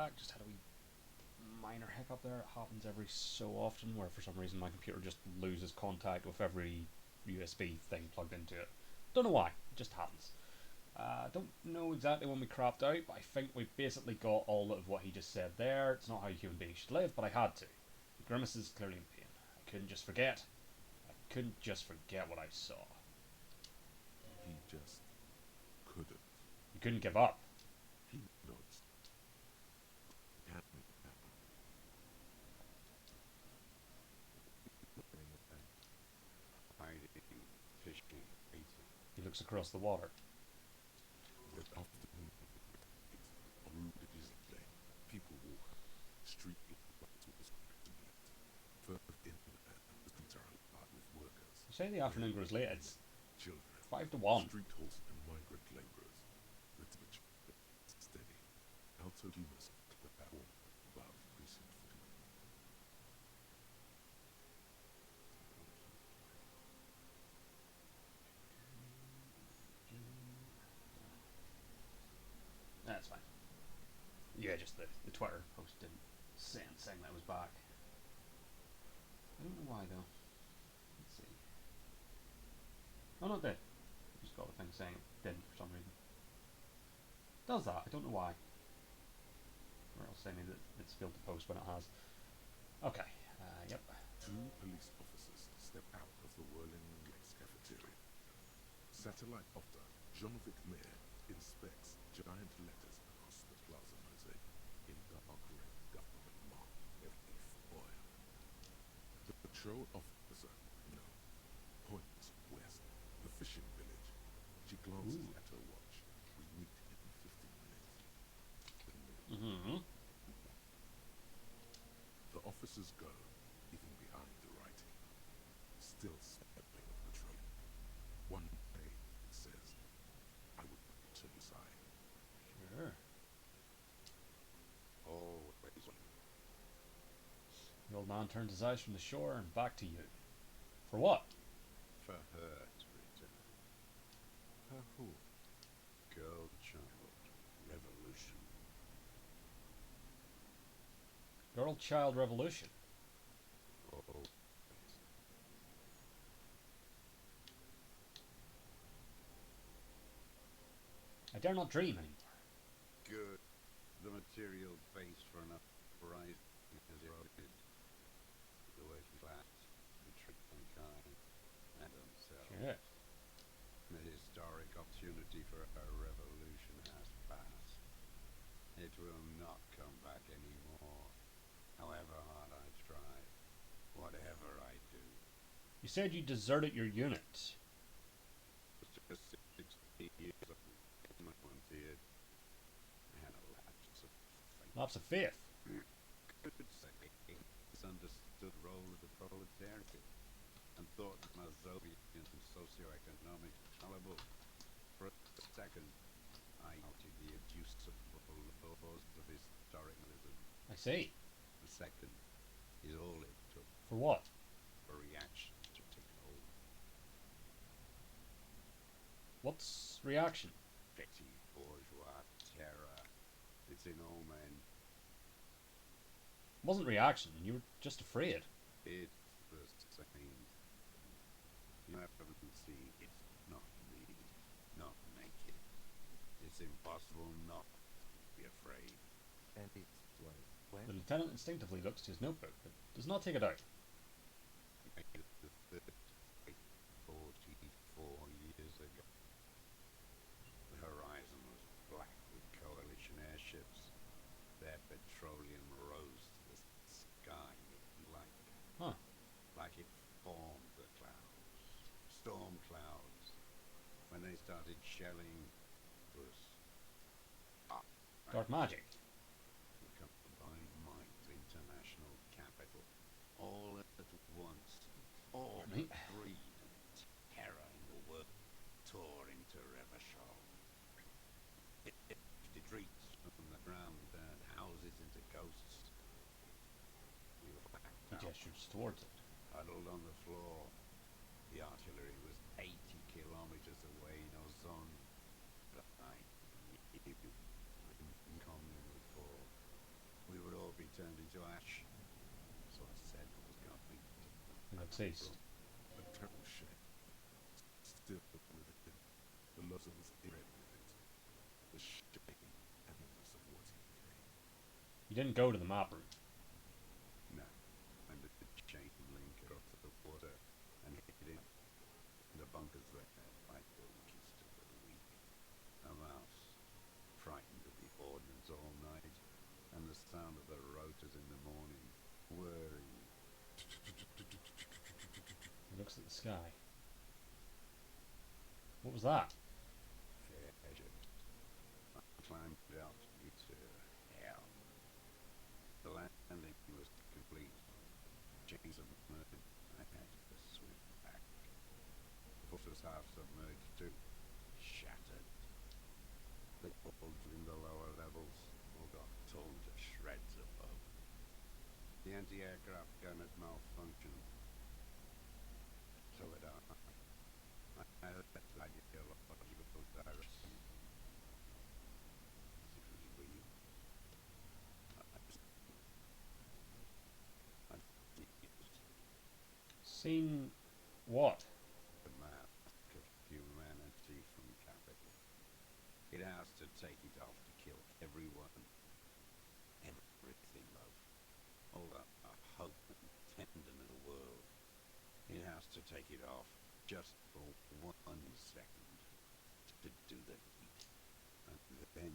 back. Just had a wee minor hiccup there. It happens every so often where for some reason my computer just loses contact with every USB thing plugged into it. Don't know why, it just happens. Don't know exactly when we crapped out, but I think we basically got all of what he just said there. It's not how human beings should live, but I had to. Grimace is clearly in pain. I couldn't just forget. I couldn't just forget what I saw. He just couldn't. You couldn't give up. He nods. Can happen. Hiding, fishing, eating. He looks across the water. That afternoon, rude it is day. People walk. Street lights was further in and the streets are alive with workers. You say the afternoon grows late. It's Children. 5 to 1. Street halls and migrant labourers. The temperature steady. Alto humus warm above recent footing. That's fine. Yeah, just the Twitter post didn't say saying that was back. I don't know why though. Let's see. Oh no, it did. Just got a thing saying it didn't for some reason. Does that? I don't know why. Or else say me that it's failed to post when it has. Okay. Yep. Two police officers step out of the whirling cafeteria. Satellite opter Jean-Vic Mayer inspects giant letters across the plaza mosaic in dark red government marked every foil. The patrol officer, no, points west, the fishing village. She glances Ooh. at her watch. We meet in 15 minutes. Mm-hmm. The officers go, even behind the writing, still smelling of petroleum. One day, it says, I would turn aside. Sure. Always one. The old man turns his eyes from the shore and back to you. For what? For her to return. Her who? Girl, child, revolution. Girl child revolution. Always. I dare not dream anymore. Good. The material base for an uprising has eroded. The working class betrayed mankind and themselves. Shit. The historic opportunity for a revolution has passed. It will not come back anymore. However hard I try, whatever I do. You said you deserted your unit. It was just 60 years of volunteered and a lapse of faith. Lapse of faith. Could say misunderstood role of the proletariat and thought Mazovian and socioeconomic fallible. For a second, I doubted the abuse of laws of historicalism. I see. The second is all it took For what? for reaction to take hold. What's reaction? Petty bourgeois terror. It's in all men. It wasn't reaction. You were just afraid. It's the same. You haven't seen it. Not me. Not naked. It's impossible not to be afraid. And it's like, when? The lieutenant instinctively looks to his notebook, but does not take it out. The 44 years ago. The horizon was black with coalition airships. Their petroleum rose to the sky like, Huh. like it formed the clouds. Storm clouds. When they started shelling, it was Dark magic. the combined might of international capital. All at once. All Pardon me? the greed and terror in the world tore into Revachol. It lifted streets from the ground, turned houses into ghosts. We were blacked He out, gestures towards it. huddled on the floor. The artillery was 80 kilometers away, no zone. But I knew. I'm coming before. be turned into ash. So I said I was going to. And it ceased. A terrible shame. Still within, the loss of his bred with it. The shame and loss of what he became. You didn't go to the map room. No. And the chain link across the water and hit him. The bunkers there, like the weakest of the weak. A mouse, frightened of the ordnance all night, and the sound of the rotors in the morning, whirring. He looks at the sky. What was that? Visions. I climbed out into hell. The landing was complete. Chains of murder. I had to swim back. The force was half submerged too. Shattered. The holds in the lower levels all got torn to shreds above. The anti-aircraft gun had malfunctioned. So had I. I had that ideological direction. It was real. I used Seen what? the mask of humanity from capital. It has to take it off to kill everyone. Everything, love. All the hope and tendon in the world. It has to take it off just for 1 second to do the deed. And then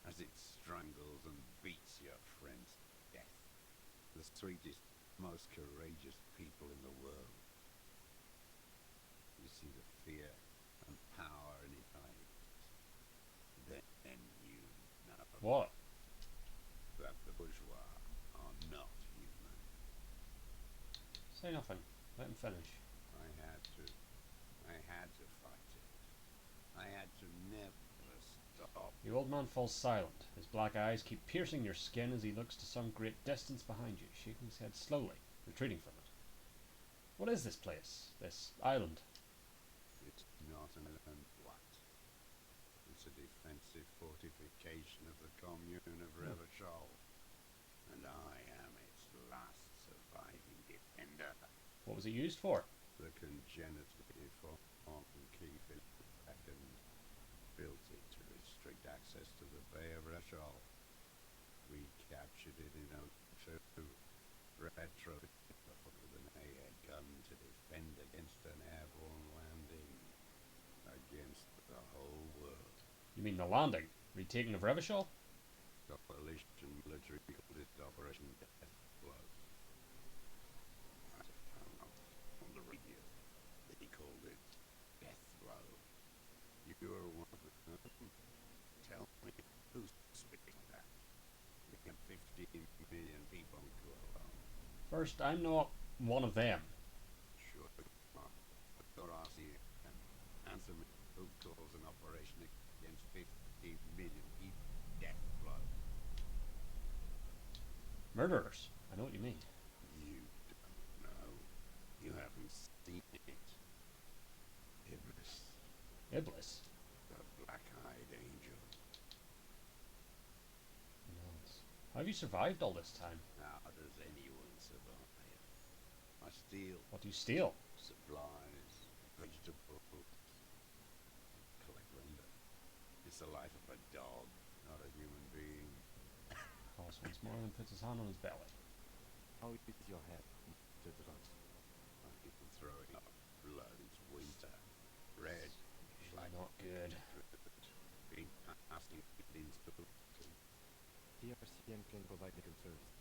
as it strangles and beats your friends to death. The sweetest, most courageous people in the world. You see the fear and power in its eyes. Then you know What? that the bourgeois are not human. Say nothing. Let him finish. I had to. I had to fight it. I had to never stop. The old man falls silent. His black eyes keep piercing your skin as he looks to some great distance behind you, shaking his head slowly, retreating from it. What is this place? This island? It's not an island. What? It's a defensive fortification of the commune of Revachol. And I am its last surviving defender. What was it used for? The congenitally deformed Keith II built it to restrict access to the Bay of Rechal. We captured it in 02, retrofitted with an AA gun to defend against an airborne landing, against the whole world. You mean the landing? Retaking of Revachol? The coalition military called it Operation Death Blow. I found out on the radio. They called it Death Blow. You were one of them. Tell me, who's speaking of that? We have 15 million people on Kuala. First, I'm not one of them. Sure you are. But you're asking and answer me. Who calls an operation against 15 million people Death Blow? Murderers. I know what you mean. You don't know. You haven't seen it. Iblis, Iblis. the black-eyed angel. He nods. How have you survived all this time? How does anyone survive? I steal What do you steal? supplies, vegetables, collect render. It's the life of a dog, not a human being. Calls once more and puts his hand on his belly. How is your head, Mr. Drugs? I've been throwing up blood. It's winter. Red, Usually not good. been asking into. TRCM can provide medical services.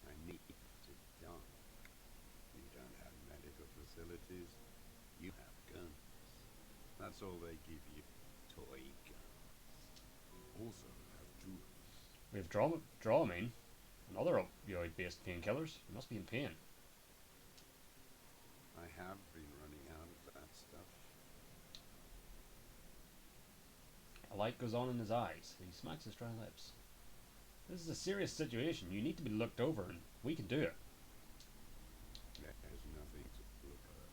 I need to die. You don't have medical facilities. You have guns. That's all they give you. Toy guns. Also have jewelry. We have Dramamine and other opioid-based painkillers. You must be in pain. I have been running out of that stuff. A light goes on in his eyes. He smacks his dry lips. This is a serious situation. You need to be looked over, and we can do it. There's nothing to look at.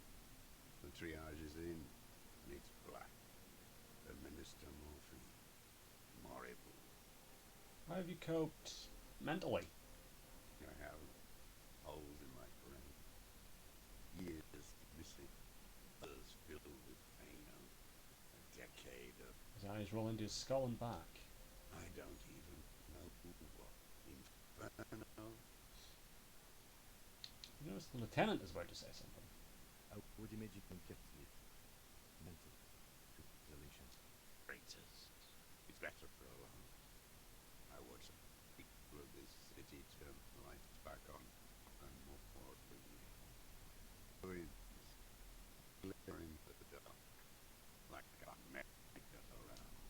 The triage is in, and it's black. Administer morphine. Horrible. How have you coped mentally? I have holes in my brain. Years missing. Others filled with pain. A decade of His eyes roll into his skull and back. I don't even know what. Inferno? You notice the lieutenant is about to say something. I would imagine carefully, mentally, to isolation. Traitors. It's better alone. I watch people of this city turn the lights back on and more freely. Ruins, glittering the dark, like a merry-go-round.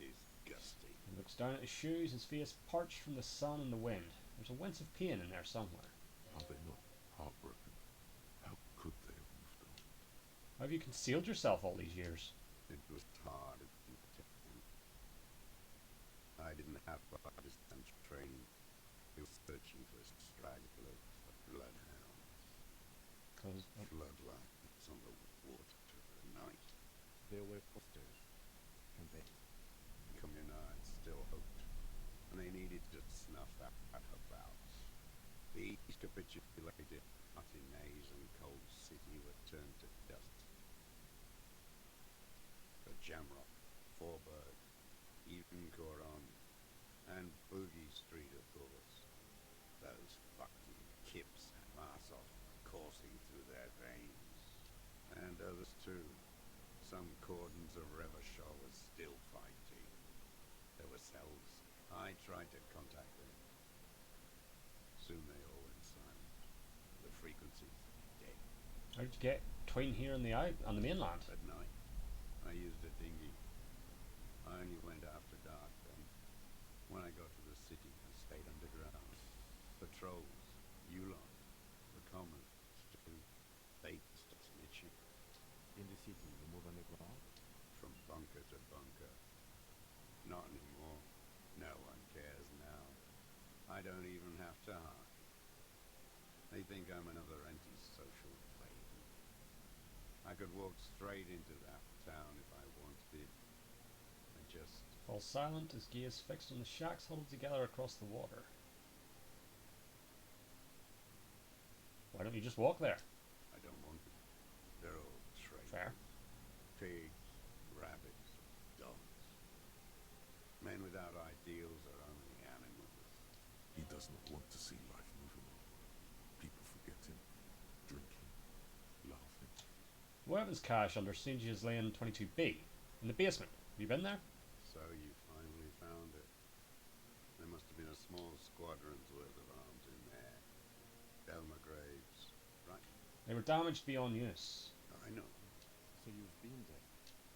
Disgusting. He looks down at his shoes, his face parched from the sun and the wind. There's a wince of pain in there somewhere. Are they not heartbroken? How could they have moved on? How have you concealed yourself all these years? It was hard at the time. I didn't have partisan training. We were searching for stragglers, for bloodhounds, Because floodlights on the water at night. There were posters, campaigns. Communards still hoped, and they needed to snuff out about. The East capitulated, Martinez and Cold City were turned to dust. But Jamrock, Forburg, even Coron, and Boogie Street, of course. Those fucking kips had Marsov coursing through their veins. And others too. Some cordons of Revachol were still fighting. There were cells. I tried to contact them. Soon they all went silent. The frequencies dead. how did you get between here and the mainland? At night, I used a dinghy. I only went after dark, and when I got to the city, I stayed underground. Patrols, Yulon, the commons, too. They stopped snitching. In the city, you move underground. From bunker to bunker. Not anymore. No one cares now. I don't even have to hide. They think I'm another antisocial baby. I could walk straight into that town if I wanted. I just... Falls silent, his gaze fixed on the shacks huddled together across the water. Why don't you just walk there? I don't want to. They're all traitors. Fair. Pigs, rabbits, dogs. Men without ideals are only animals. He does not want to see life moving on. People forgetting, drinking, laughing. Weapons cache under Singe's Lane 22B. In the basement. Have you been there? So you finally found it. There must have been a small squadron's worth of arms in there. Delma Graves, right? They were damaged beyond use. I know. So you've been there.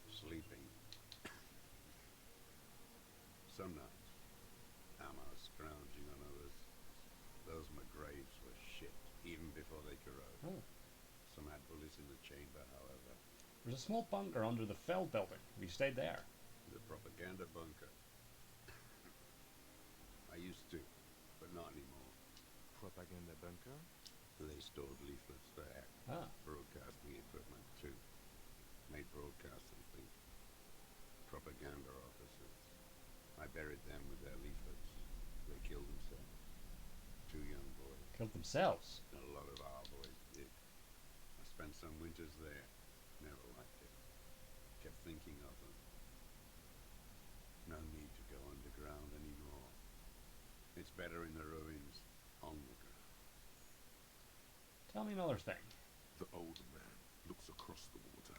Sleeping. Some nights, ammo scrounging on others. Those McGraves were shit, even before they corrode. Oh. Some had bullets in the chamber, however. There's a small bunker under the Feld building. Have you stayed there? The propaganda bunker. I used to, but not anymore. Propaganda bunker. They stored leaflets there. Ah. Broadcasting equipment, too. Made broadcasters think. Propaganda officers. I buried them with their leaflets. They killed themselves. 2 young boys. Killed themselves. A lot of our boys did. I spent some winters there. Never liked it. Kept thinking of them. No need to go underground anymore. It's better in the ruins, on the ground. Tell me another thing. The older man looks across the water,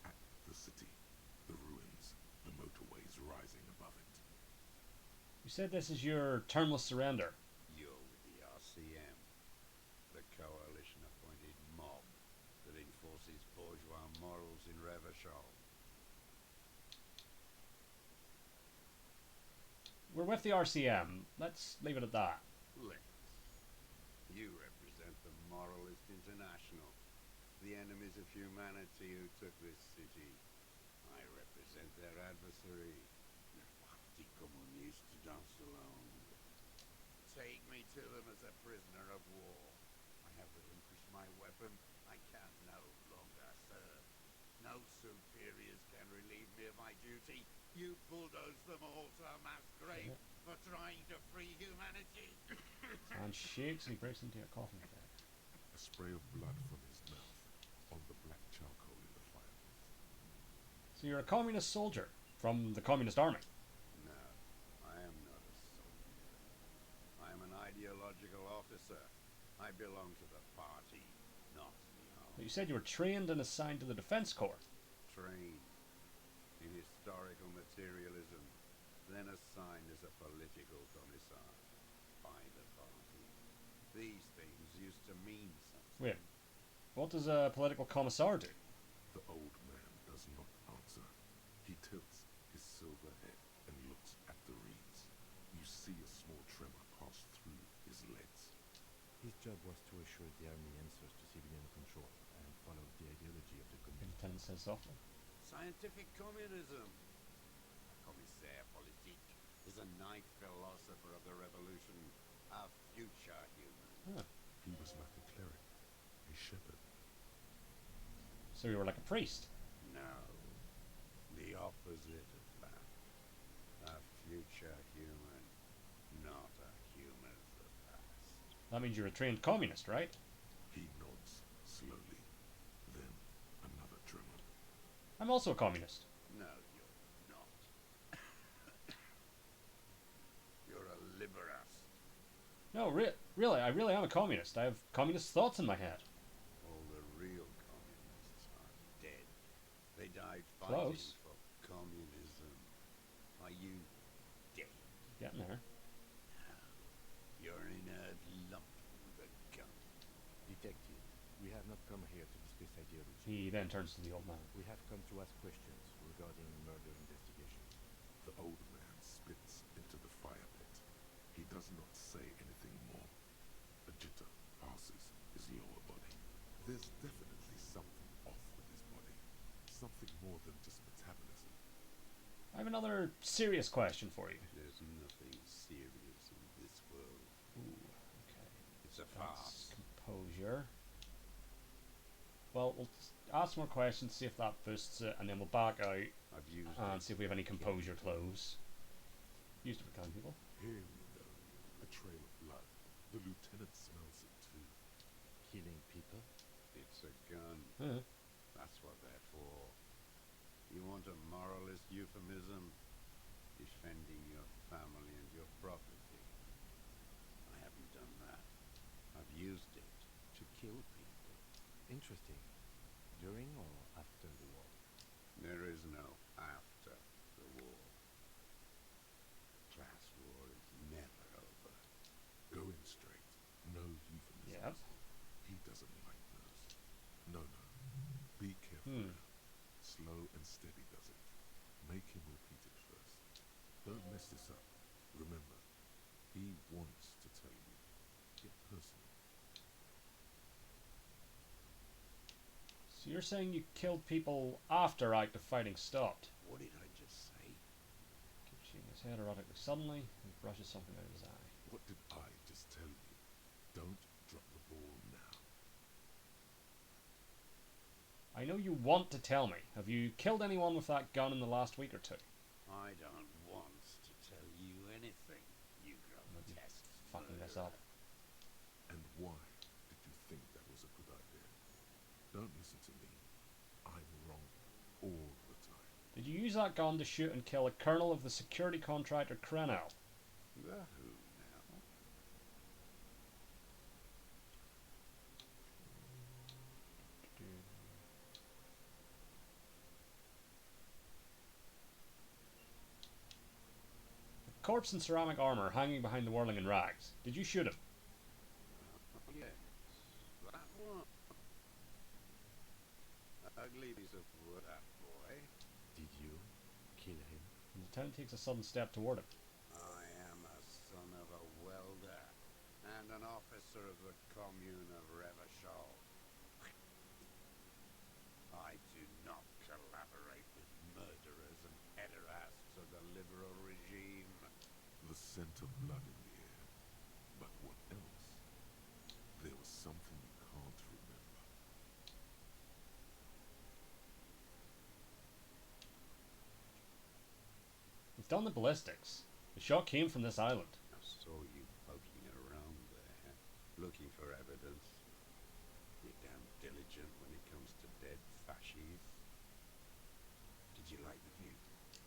at the city, the ruins, the motorways rising above it. You said this is your termless surrender. You're with the RCM, the coalition-appointed mob that enforces bourgeois morals in Revachol. We're with the RCM. Let's leave it at that. Let's. You represent the Moralist International, the enemies of humanity who took this city. I represent their adversary, the Parti Communiste d'Ancelon. Take me to them as a prisoner of war. I have relinquished my weapon. I can no longer serve. No superiors can relieve me of my duty. You bulldoze them all to a mass grave for trying to free humanity. And shakes and he breaks into a coughing fit. A spray of blood from his mouth on the black charcoal in the fire pit. So you're a communist soldier from the communist army. No, I am not a soldier. I am an ideological officer. I belong to the party, not the But army. you said you were trained and assigned to the defense corps. Trained in historical materialism, then assigned as a political commissar by the party. These things used to mean something. Wait, what does a political commissar do? The old man does not answer. He tilts his silver head and looks at the reins. You see a small tremor pass through his legs. His job was to assure the army answers to civilian control and follow the ideology of the The community. lieutenant says softly. Scientific communism. Commissaire politique is a night philosopher of the revolution, a future human. Huh. He was like a cleric, a shepherd. So you were like a priest. No, the opposite of that. A future human, not a human of the past. That means you're a trained communist, right? He nods slowly. Then another tremor. I'm also a communist. No, you're not. You're a liberast. No, really, I really am a communist. I have communist thoughts in my head. All the real communists are dead. They died fighting Close. for communism. Are you dead? Getting there. No. You're an inert lump with a gun. Detective, we have not come here to discuss ideology. He then turns to the old man. We have come to ask questions regarding murder investigation. The old man spits into the fire pit. He does not say anything more. A jitter passes his lower body. There's definitely something off with his body. Something more than just metabolism. I have another serious question for you. There's nothing serious in this world. Ooh, okay. It's a That's farce. composure. Well, we'll ask more questions, see if that boosts it, and then we'll back out I've used and it. see if we have any composure clothes. Used to be killing people. Here we go. A trail of blood. The lieutenant smells it too. Killing people? It's a gun. Huh. That's what they're for. You want a moralist euphemism? Defending your family and your property. I haven't done that. I've used it to kill people. Interesting. During or after the war? There is no after the war. Class war is never over. Going straight. No euphemisms. Yep. He doesn't like those. No. Be careful Hmm. now. Slow and steady does it. Make him repeat it first. Don't mess this up. Remember, he wants to tell you. Get personal. So you're saying you killed people after active fighting stopped? What did I just say? Keeps shaking his head erratically suddenly and brushes something out of his eye. What did I just tell you? Don't drop the ball now. I know you want to tell me. Have you killed anyone with that gun in the last week or two? I don't want to tell you anything, you Maybe grotesque fucking this murderer. up. And why did you think that was a good idea? Don't listen to me. I'm wrong all the time. Did you use that gun to shoot and kill a colonel of the security contractor Crenell? The who now? The corpse in ceramic armor hanging behind the whirling in rags. Did you shoot him? Yes, that one. Ugly piece of wood, that boy. Did you kill him? The lieutenant takes a sudden step toward him. I am a son of a welder and an officer of the commune of Revachol. I do not collaborate with murderers and pederasts of the liberal regime. The scent of blood in the air. But what else? There was something you can't remember. We've done the ballistics. The shot came from this island. I saw you poking around there, looking for evidence. You're damn diligent when it comes to dead fascies. Did you like the view?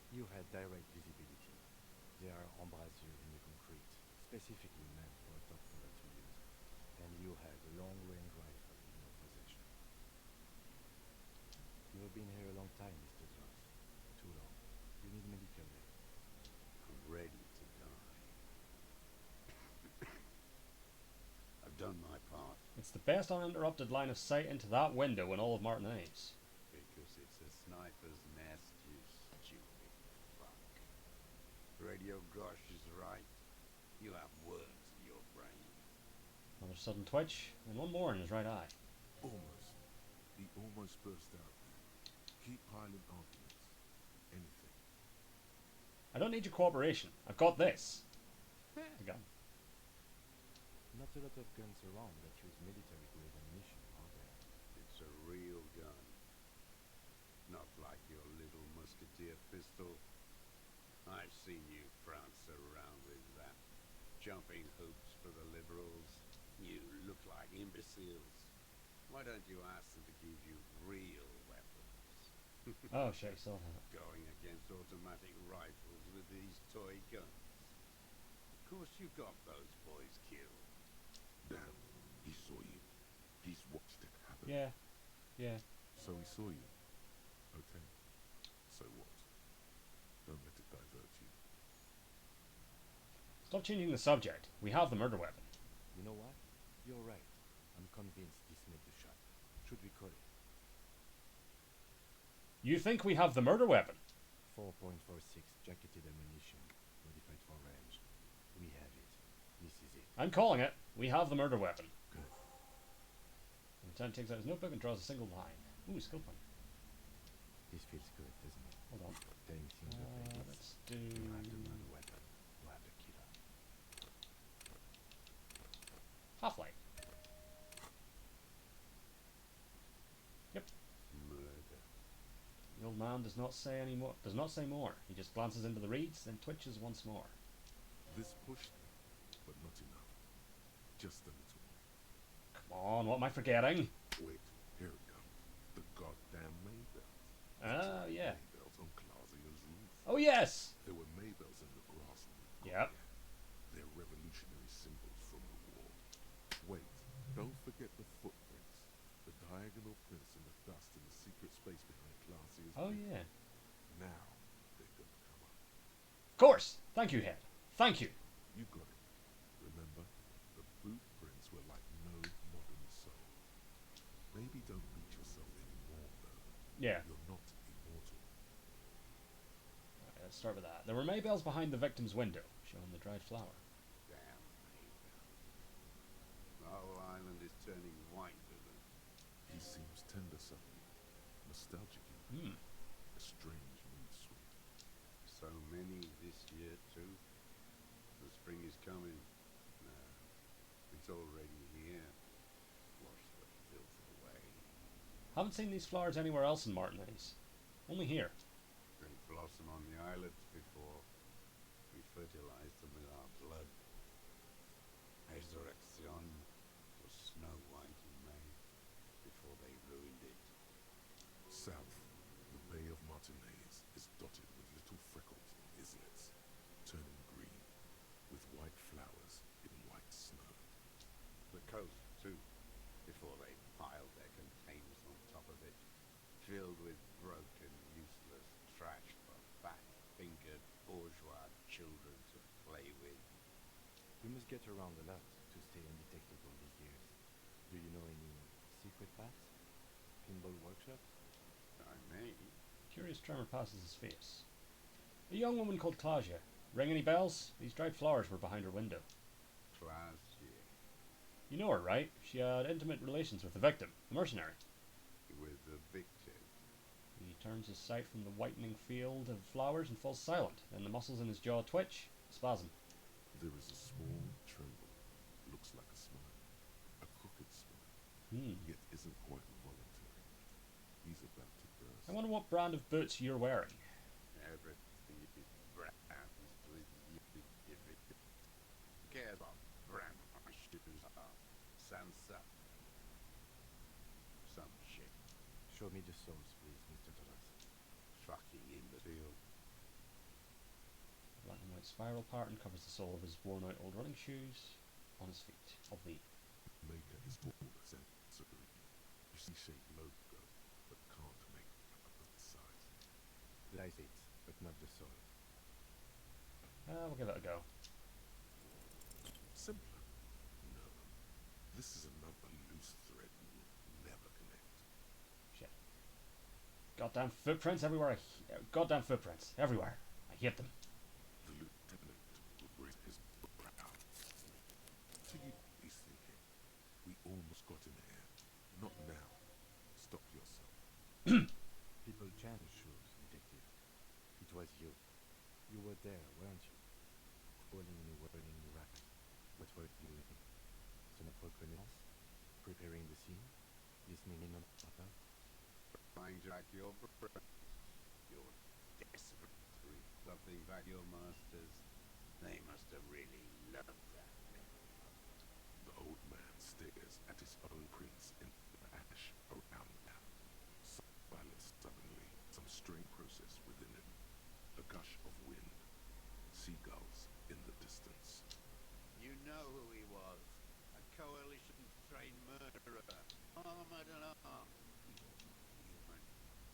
You had direct visibility. There are embrasures in the concrete, specifically meant for a top fella to use. And you had a long-range rifle in your possession. You have been here a long time, Mr. Jones. Too long. You need medical aid. I'm ready to die. I've done my part. It's the best uninterrupted line of sight into that window in all of Martinez. Because it's a sniper's nest, you stupid fuck. Radio Gosh is right. You have worms in your brain. Another sudden twitch, and one more in his right eye. Almost. He almost burst out there. Keep piling arguments. Anything. I don't need your cooperation. I've got this. A gun. Not a lot of guns around that use military-grade ammunition, are there? It's a real gun. Not like your little musketeer pistol. I've seen you prance around with that. Jumping hoops for the liberals. You look like imbeciles. Why don't you ask them to give you real weapons? Oh shit, still have it. Going against automatic rifles with these toy guns. Of course you got those boys killed. Damn, he saw you. He's watched it happen. Yeah. So he saw you. Okay. So what? Don't let it divert you. Stop changing the subject. We have the murder weapon. You know what? You're right. I'm convinced this made the shot. Should we call it? You think we have the murder weapon? 4.46 jacketed ammunition, modified for range. We have it. This is it. I'm calling it. We have the murder weapon. Good. The lieutenant takes out his notebook and draws a single line. Ooh, skill point. This feels good, doesn't it? Hold on. Tearing things up like this. Let's do... You have the murder weapon. You have the killer. Half-light. Yep. Murder. The old man does not say any more. Does not say more. He just glances into the reeds, then twitches once more. This pushed them, but not enough. Just a little. Come on, what am I forgetting? Wait, here it comes. The goddamn Maybells. Oh, yeah. Maybells on Clausia's roof. Oh, yes! There were Maybells in the grass on the Yep. They're revolutionary symbols from the war. Wait, don't forget the footprints. The diagonal prints in the dust in the secret space behind Clausia's Oh, roof. yeah. Now, they're gonna come up. Of course! Thank you, Head. Thank you. You got it. Remember, the boot prints were like no modern soul. Maybe don't beat yourself anymore, though. Yeah. You're not immortal. Alright, let's start with that. There were Maybells behind the victim's window, showing the dried flower. Damn Maybell. The whole island is turning white with them. He seems tender suddenly. Nostalgic even. Hmm. A strange mood swing. So many this year too. The spring is coming. No, it's already here. Wash the filth away. Haven't seen these flowers anywhere else in Martinez. Only here. They blossom on the islets before we fertilize them with our blood. Resurrection was snow white in May before they ruined it. South, the Bay of Martinez is dotted with little freckled islets, turning green, with white flowers in white snow. The coast, too, before they piled their containers on top of it, filled with broken, useless trash for fat-fingered bourgeois children to play with. We must get around a lot to stay undetected all these years. Do you know any secret paths? Pinball workshops? I may. Curious tremor passes his face. A young woman called Claudia. Ring any bells? These dried flowers were behind her window. Class, yeah. You know her, right? She had intimate relations with the victim, the mercenary. With the victim. He turns his sight from the whitening field of flowers and falls silent. Then the muscles in his jaw twitch, spasm. There is a small tremble. Looks like a smile. A crooked smile. Yet isn't quite voluntary. He's about to burst. I wonder what brand of boots you're wearing. Everything is brown with you. Show me the souls, please, Mr. Toras. Fucking imbecile. Black and white spiral pattern covers the sole of his worn out old running shoes on his feet. Of the Maker is all sensory. You see shape logo, but can't make up the size. The dice it, but not the soul. we'll give it a go. Simpler? No. This is another loose thread we will never connect. Shit. Goddamn footprints everywhere. Goddamn footprints everywhere. I hate them. The lieutenant would raise his brow. Figure he's thinking. We almost got him here. Not now. Stop yourself. People change shoes, detective. It was you. You were there, weren't you? Crawling in a whirling raft. What were you doing? Son of reconnaissance? Preparing the scene? Listening in on Papa? Trying to track your brains. You're desperate to read something back your masters. They must have really loved that. The old man stares at his own prints in the ash around him. Silence suddenly. Some strange process within him. A gush of wind. Seagulls in the distance. You know who he was. A coalition-trained murderer. Armored and armed. He wasn't human.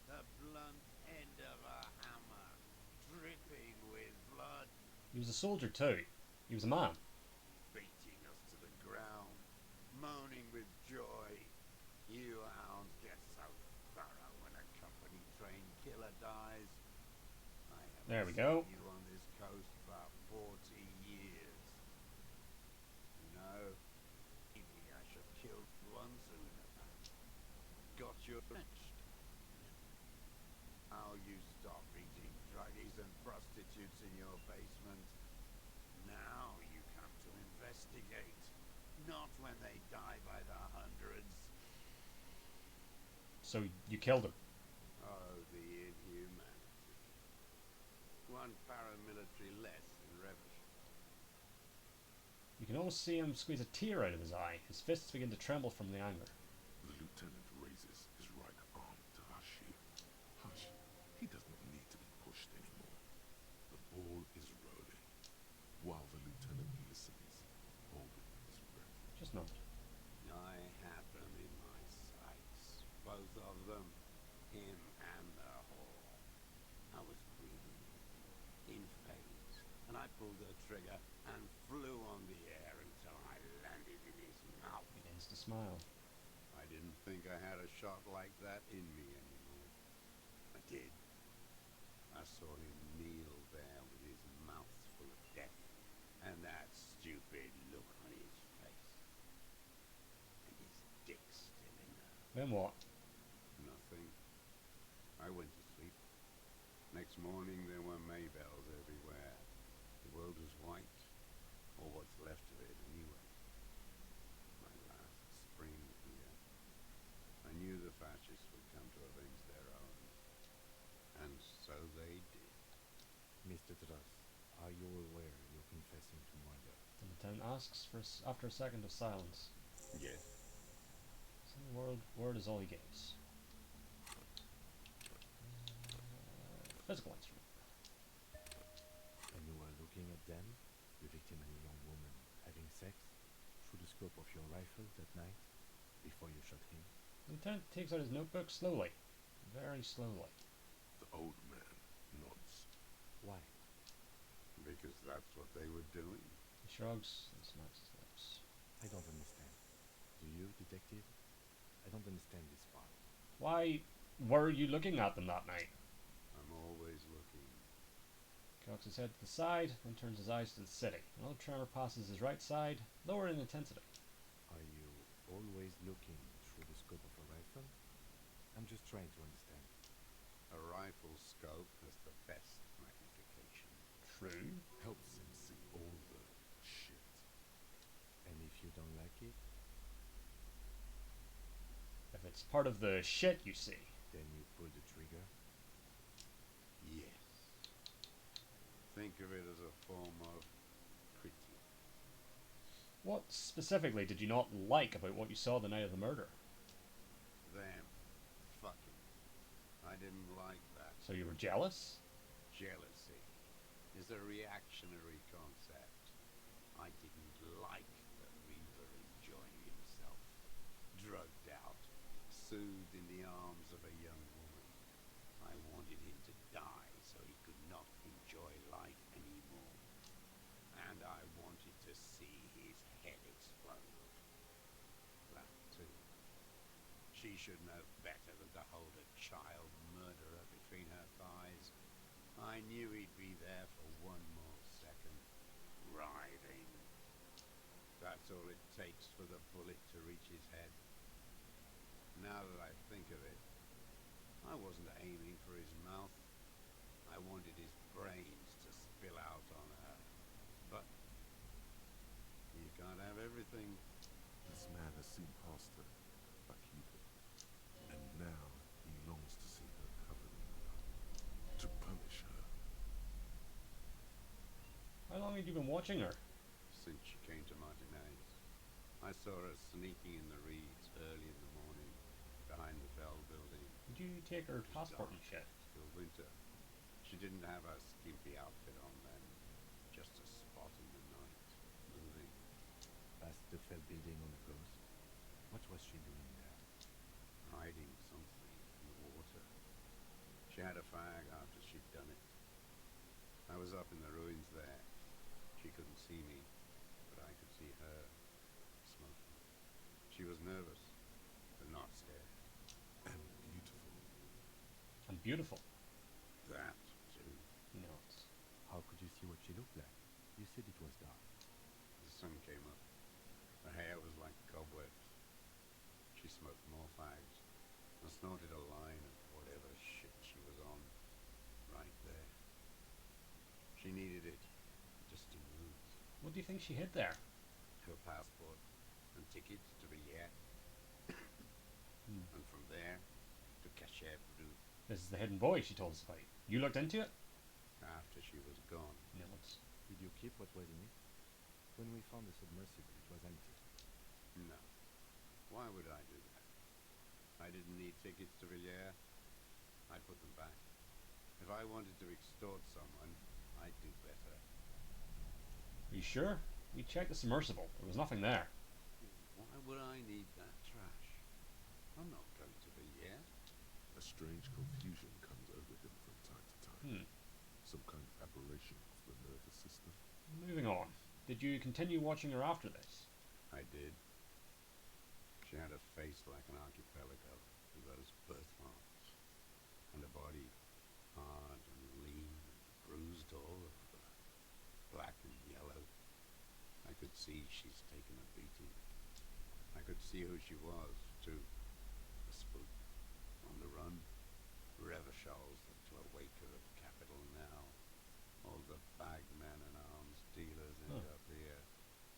The blunt end of a hammer. Dripping with blood. He was a soldier too. He was a man. Beating us to the ground. Moaning with joy. You hounds get so thorough when a company-trained killer dies. I haven't There we go. seen you on this coast for 40 years. You know, maybe I should have killed one sooner. Got you lynched. How you stop eating druggies and prostitutes in your basement. Now you come to investigate. Not when they die by the hundreds. So you killed him. Oh, the inhumanity. One paramilitary less in Revachol. You can almost see him squeeze a tear out of his eye. His fists begin to tremble from the anger. The lieutenant raises his right arm to hush you. Hush. He doesn't need to be pushed anymore. The ball is rolling. While the lieutenant listens, holding his breath. Just nod. I had them in my sights. Both of them. Him and the whore. I was breathing in phase. And I pulled the trigger and flew on the air until I landed in his mouth. Begins to smile. I didn't think I had a shot like that in me anymore. I did. I saw him kneel there with his mouth full of death and that stupid look on his face. And his dick still in there. Then what? Nothing. I went to sleep. Next morning there were Maybells everywhere. The world was white, or what's left of it anyway. My last spring here. I knew the fascists would come to avenge their own. And so they did. Mr. Toras, are you aware you're confessing to murder? The lieutenant asks after a second of silence. Yes. So word is all he gives. Physical instrument. And you were looking at them, the victim and a young woman, having sex, through the scope of your rifle that night, before you shot him? The lieutenant takes out his notebook slowly. Very slowly. The old man nods. Why? Because that's what they were doing. He shrugs and smacks his lips. I don't understand. Do you, detective? I don't understand this part. Why were you looking at them that night? I'm always looking. Cocks his head to the side, then turns his eyes to the city. Another tremor passes his right side, lower in intensity. Are you always looking through the scope of a rifle? I'm just trying to understand. A rifle scope has the best magnification. True. Helps him see all the shit. And if you don't like it, If it's part of the shit you see. then you pull the trigger. Yes. Think of it as a form of critique. What specifically did you not like about what you saw the night of the murder? Them fucking So you were jealous? Jealousy is a reactionary concept. I didn't like the Reaver enjoying himself, drugged out, soothed in the arms of a young woman. I wanted him to die so he could not enjoy life anymore. And I wanted to see his head explode. That too. She should know better than to hold a child murderer between her thighs. I knew he'd be there for one more second, writhing. That's all it takes for the bullet to reach his head. Now that I think of it, I wasn't aiming for his mouth. I wanted his brains to spill out on her. But you can't have everything. This man has seen past her, like you did. And now he longs to see her covered in blood. To punish her. How long had you been watching her? Since she came to Martinez, I saw her sneaking in the reeds early in the morning, behind the Fell building. Did you take her It was passport and dark, shit? still winter. She didn't have her skimpy outfit on then, just a spot in the night, moving. Past the Fell building on the coast. What was she doing there? Hiding something in the water. She had a fag after she'd done it. I was up in the ruins there. She couldn't see me, but I could see her, smoking. She was nervous, but not scared. And beautiful. And beautiful. That, too. He nods. How could you see what she looked like? You said it was dark. The sun came up. Her hair was like cobwebs. She smoked more fags and snorted a line of whatever shit she was on, right there. She needed it just to move. What do you think she hid there? Her passport and tickets to Riyadh. And from there to Cachet Brut. This is the hidden boy she told us about. You looked into it? After she was gone. He nods. Did you keep what was in it? When we found the submersible, it was empty. No. Why would I do that? I didn't need tickets to Villiers. I'd put them back. If I wanted to extort someone, I'd do better. Are you sure? We checked the submersible. There was nothing there. Why would I need that trash? I'm not going to Villiers. A strange confusion comes over him from time to time. Some kind of aberration of the nervous system. Moving on. Did you continue watching her after this? I did. She had a face like an archipelago with those birthmarks, and a body hard and lean and bruised all over, black and yellow. I could see she's taken a beating. I could see who she was, too. A spook, on the run. Revershols that cloaca of capital now. All the bagmen and arms dealers end up here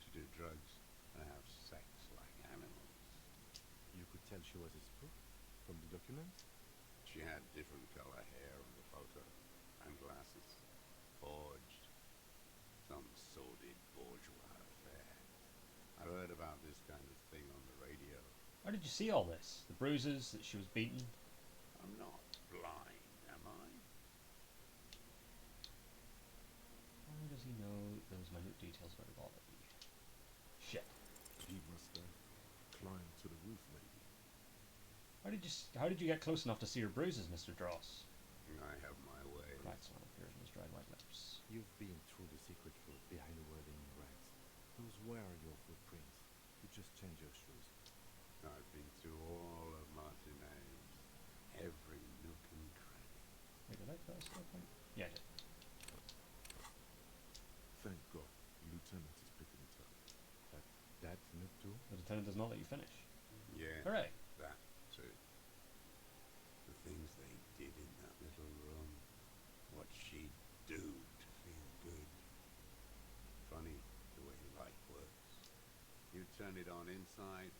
to do drugs and have sex like animals. You could tell she was a spook from the documents? She had different color hair on the photo, and glasses. Forged. Some sordid bourgeois affair. I've heard about this kind of thing on the radio. How did you see all this? The bruises, that she was beaten? I'm not blind, am I? How does he know those minute details about her body? Shit. He must have climbed to the roof, maybe. How did you get close enough to see her bruises, Mr. Dross? I have my way. Right smile appears on his dried white lips. You've been through the secret route behind the whirling rags. Those were your footprints. You just changed your shoes. I've been through all of Martinez. Every nook and cranny. Wait, did I press that point? Yeah, I did. Thank God, Lieutenant is picking it up. But that nook too? The lieutenant does not let you finish. Yeah, Hooray! that too. The things they did in that little room. What she'd do to feel good. Funny the way light works. You turn it on inside,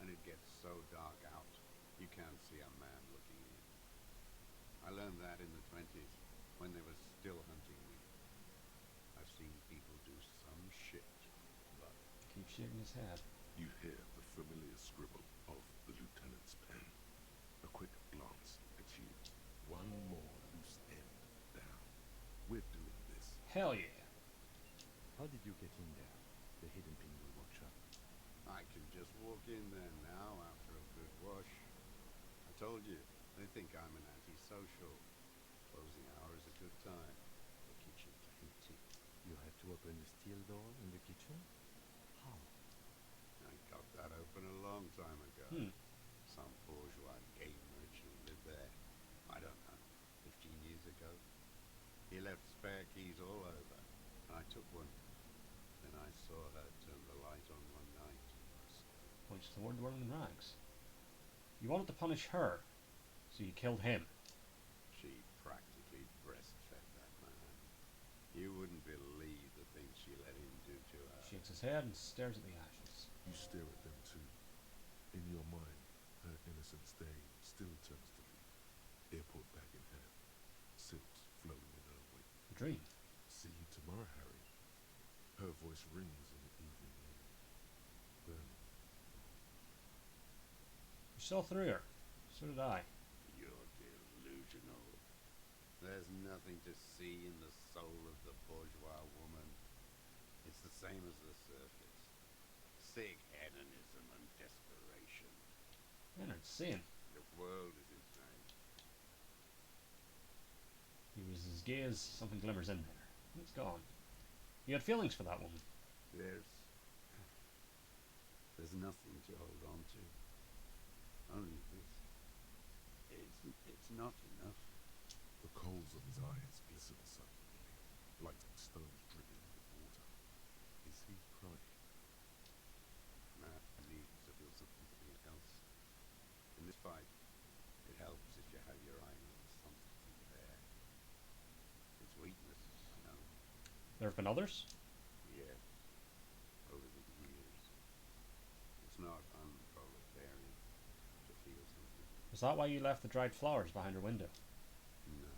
and it gets so dark out, you can't see a man looking in. I learned that in the 20s, when they were still hunting me. I've seen people do some shit, but Keep shaking his head. You hear the familiar scribble of the lieutenant's pen. A quick glance at you. One more loose Hell yeah. How did you get in there? The hidden pinwheel workshop. I can just walk in there now after a good wash. I told you, they think I'm an antisocial. Closing hour is a good time. The kitchen's empty. You had to open the steel door in the kitchen? How? I got that open a long time ago. Hmm. Some bourgeois game merchant lived there. I don't know, 15 years ago. He left spare keys all over, and I took one. Then I saw her turn the light on one night. Points toward the woman in rags. You wanted to punish her, so you killed him. She practically breastfed that man. You wouldn't believe the things she let him do to her. Shakes his head and stares at the ashes. You stare at them too. In your mind, her innocent stain still turns to leaf. Airport bag in hand, silks flowing in her wake. A dream. See you tomorrow, Harry. Her voice rings in the evening air. Burning. You saw through her. So did I. You're delusional. There's nothing to see in the soul of the bourgeois woman. It's the same as the surface. Sick hedonism and desperation. Man, it's insane. The world is insane. He was as gay as something glimmers in there. And it's gone. You had feelings for that woman. There's nothing to hold on to. Only this. It's not enough. The coals of his eyes glisten suddenly, like stones dripping with water. Is he crying? Man needs to feel something else. In this fight, it helps if you have your eye on something there. It's weakness, I know. There have been others? Yes. Over the years. It's not unproletarian to feel something. Was that why you left the dried flowers behind her window? No.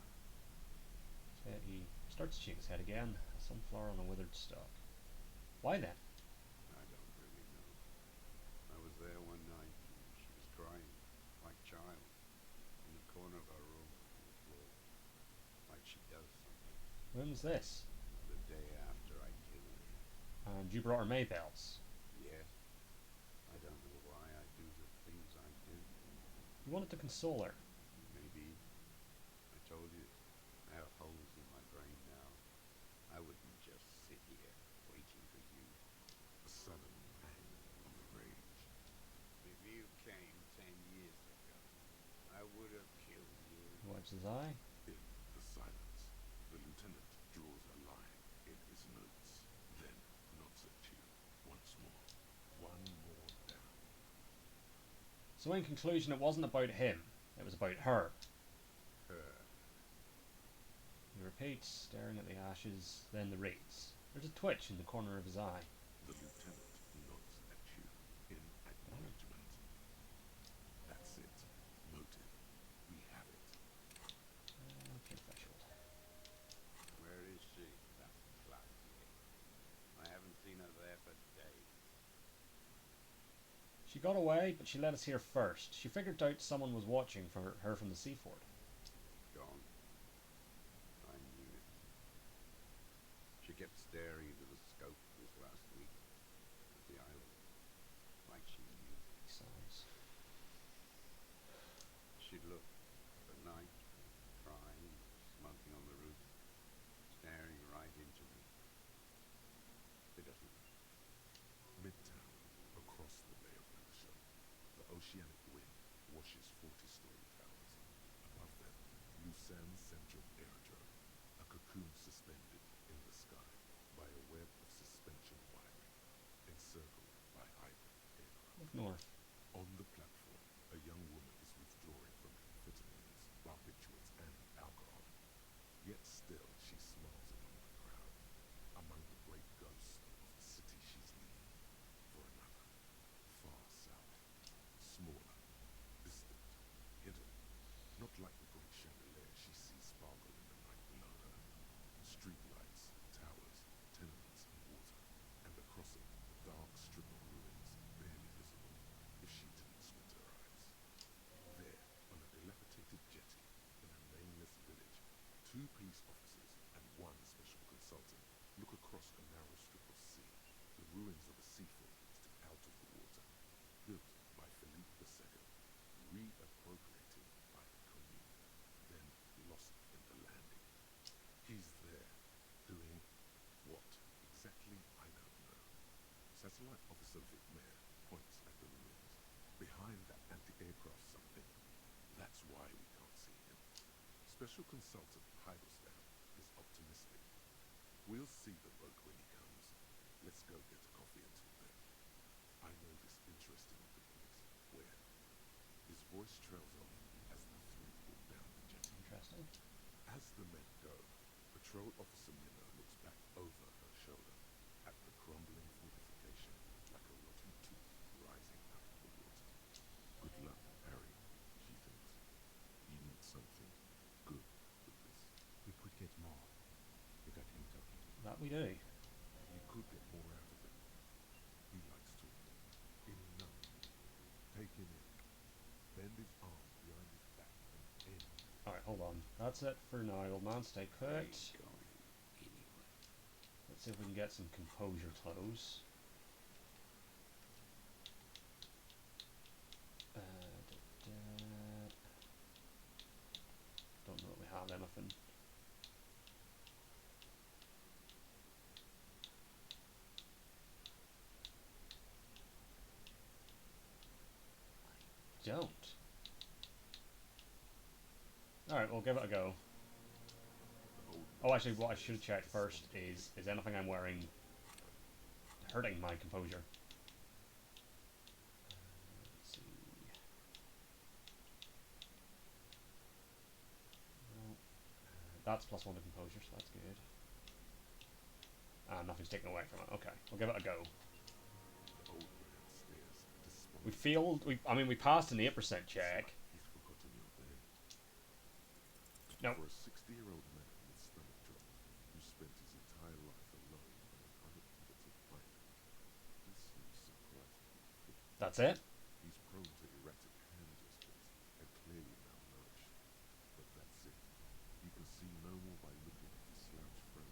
He starts to shake his head again. A sunflower on a withered stalk. Why then? I don't really know. I was there one night and she was crying, like a child, in the corner of her room on the floor, like she does something. When was this? The day after I killed her. And you brought her Maybells. Yes. I don't know why I do the things I do. You wanted to console her. Maybe. I told you, I have holes in my brain now. I wouldn't just sit here waiting for you. A sudden pang of rage. If you came 10 years ago, I would have killed you. He wipes his eye. In the silence, the lieutenant draws a line in his notes, then nods at you once more. One more down. So in conclusion, it wasn't about him. It was about her. Her. He repeats, staring at the ashes, then the reeds. There's a twitch in the corner of his eye. The lieutenant nods at you in acknowledgement. That's it. Motive. We have it. Okay, threshold. Where is she? That's Claudia. I haven't seen her there for days. She got away, but she let us hear first. She figured out someone was watching for her from the seaford. Gone. I knew it. She kept staring into the scope this last week at the island, like she knew. He sighs. She'd look at night, crying, smoking on the roof, staring right into me. She doesn't. Midtown, across the Bay of Elysium, the oceanic wind washes 40-story towers. Above them, Lucerne Central Aerodrome, a cocoon suspended in the sky by a web of suspension wiring, encircled by hybrid aircraft. Look north. On the platform, a young woman is withdrawing from amphetamines, barbiturates, and alcohol. Yet still, she smiles among the crowd, among the great ghosts of the city she's leaving for another, far south, smaller, distant, hidden, not like the great chandelier she sees sparkle in the night below her. Streetlights, towers, tenements, and water, and across it, the dark strip of ruins, barely visible. Soviet mayor points at the ruins. Behind that anti-aircraft something. That's why we can't see him. Special consultant Heidelstam is optimistic. We'll see the bug when he comes. Let's go get a coffee until then. I know this interesting looking place. Where? His voice trails off as the three walk down the jetty. Interesting. As the men go, Patrol Officer Minna looks back over her shoulder at the crumbling fortification like a rotten tooth rising out of the water. Good luck, Harry, she thinks. You need something good with this. We could get more. You got him talking. That we do. You could get more out of him. He likes talking. Enough. Take him in. Bend his arms behind his back and end. Alright, hold on. That's it for now, old man. Stay put. Ain't going anywhere. Let's see if we can get some composure clothes. Don't really have anything. I don't. Alright, we'll give it a go. Oh, actually, what I should have checked first is anything I'm wearing hurting my composure? Let's see. No. That's +1 to composure, so that's good. Nothing's taken away from it. Okay, we'll give it a go. The old man stares despondent. We failed. We passed an 8% check. He's forgotten you're there. No. For a 60-year-old man with stomach trouble who spent his entire life alone on an uninhabited island, he seems surprisingly fit. That's it. He's prone to erratic hand gestures and clearly malnourished. But that's it. You can see no more by looking at his slouched frame.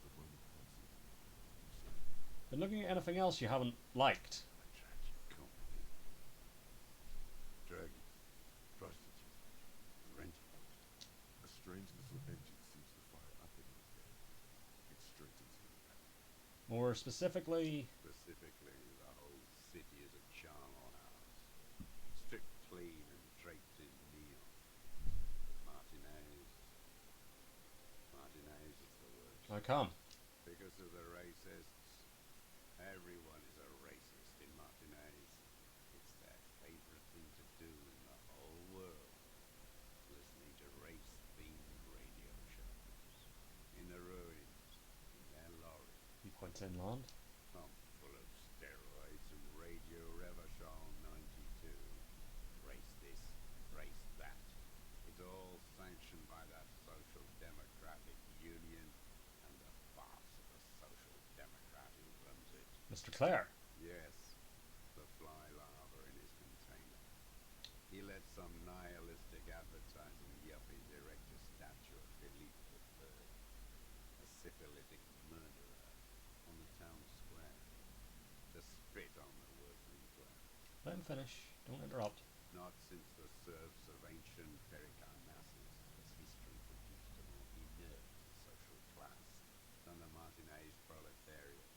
The moment passes. You say, Been looking at anything else you haven't liked? A tragic company. Druggies, prostitutes, rentals. a strange little engine seems to fire up in your head. It straightens him back. More specifically, Specifically, the whole city is a charnel house. Stripped clean and draped in neon. Martinez. Martinez is the worst. how come? Because of the racists. Everyone is a racist in Martinez. It's their favorite thing to do in the whole world. Listening to race-themed radio shows. In the ruins. In their lorries. You points inland. Pumped full of steroids and Radio Revachol 92. Race this, race that. It's all sanctioned by the Social Democratic Union and the farce of the Social Democrat who runs it. Mr. Clare. Yes, the fly larva in his container. He let some nihilistic advertising yuppie erect a statue of Philippe III, a syphilitic murderer, on the town square, to spit on the working class. Let him finish. Don't interrupt. Not since the serfs of ancient Pericarnassus has history produced a more inert social class than the Martinez proletariat.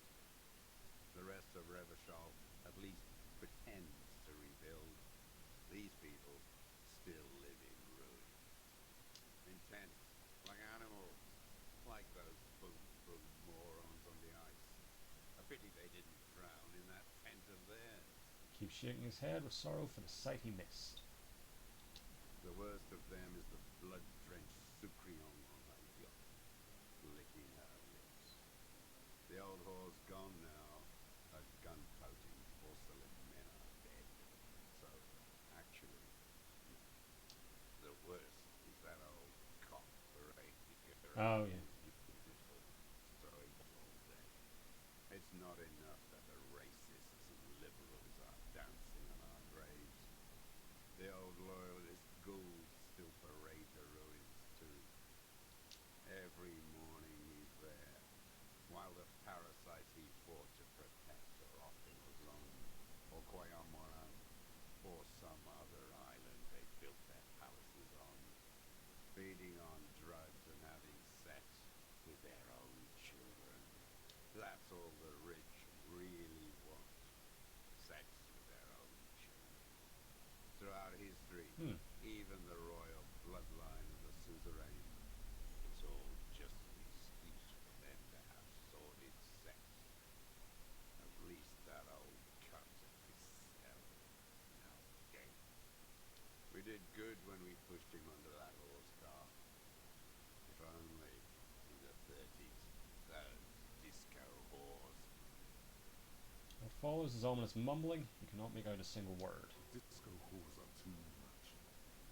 The rest of Revachol at least pretends to rebuild. These people still live in ruin. In tents, like animals, like those boom-boom morons on the ice. A pity they didn't drown in that tent of theirs. Keeps shaking his head with sorrow for the sight he missed. The worst of them is the blood-drenched Sucrion on the yacht, licking her lips. The old whore's gone now. Her gun-toting porcelain men are dead. So, actually, the worst is that old cock parade Oh, yeah. beautiful story all day. It's not enough that the racists and liberals are dancing on our graves. The old loyalist ghouls still parade the ruins too. Every morning he's there, while the parasites he fought to protect are off in Luzon, or Guayamoran, or some other island they built their palaces on, feeding on drugs and having sex with their own children. That's all the rich really want. did good when we pushed him under that horse car. If only in the 30s. Those disco whores. What follows is ominous mumbling. You cannot make out a single word. Disco whores are too much.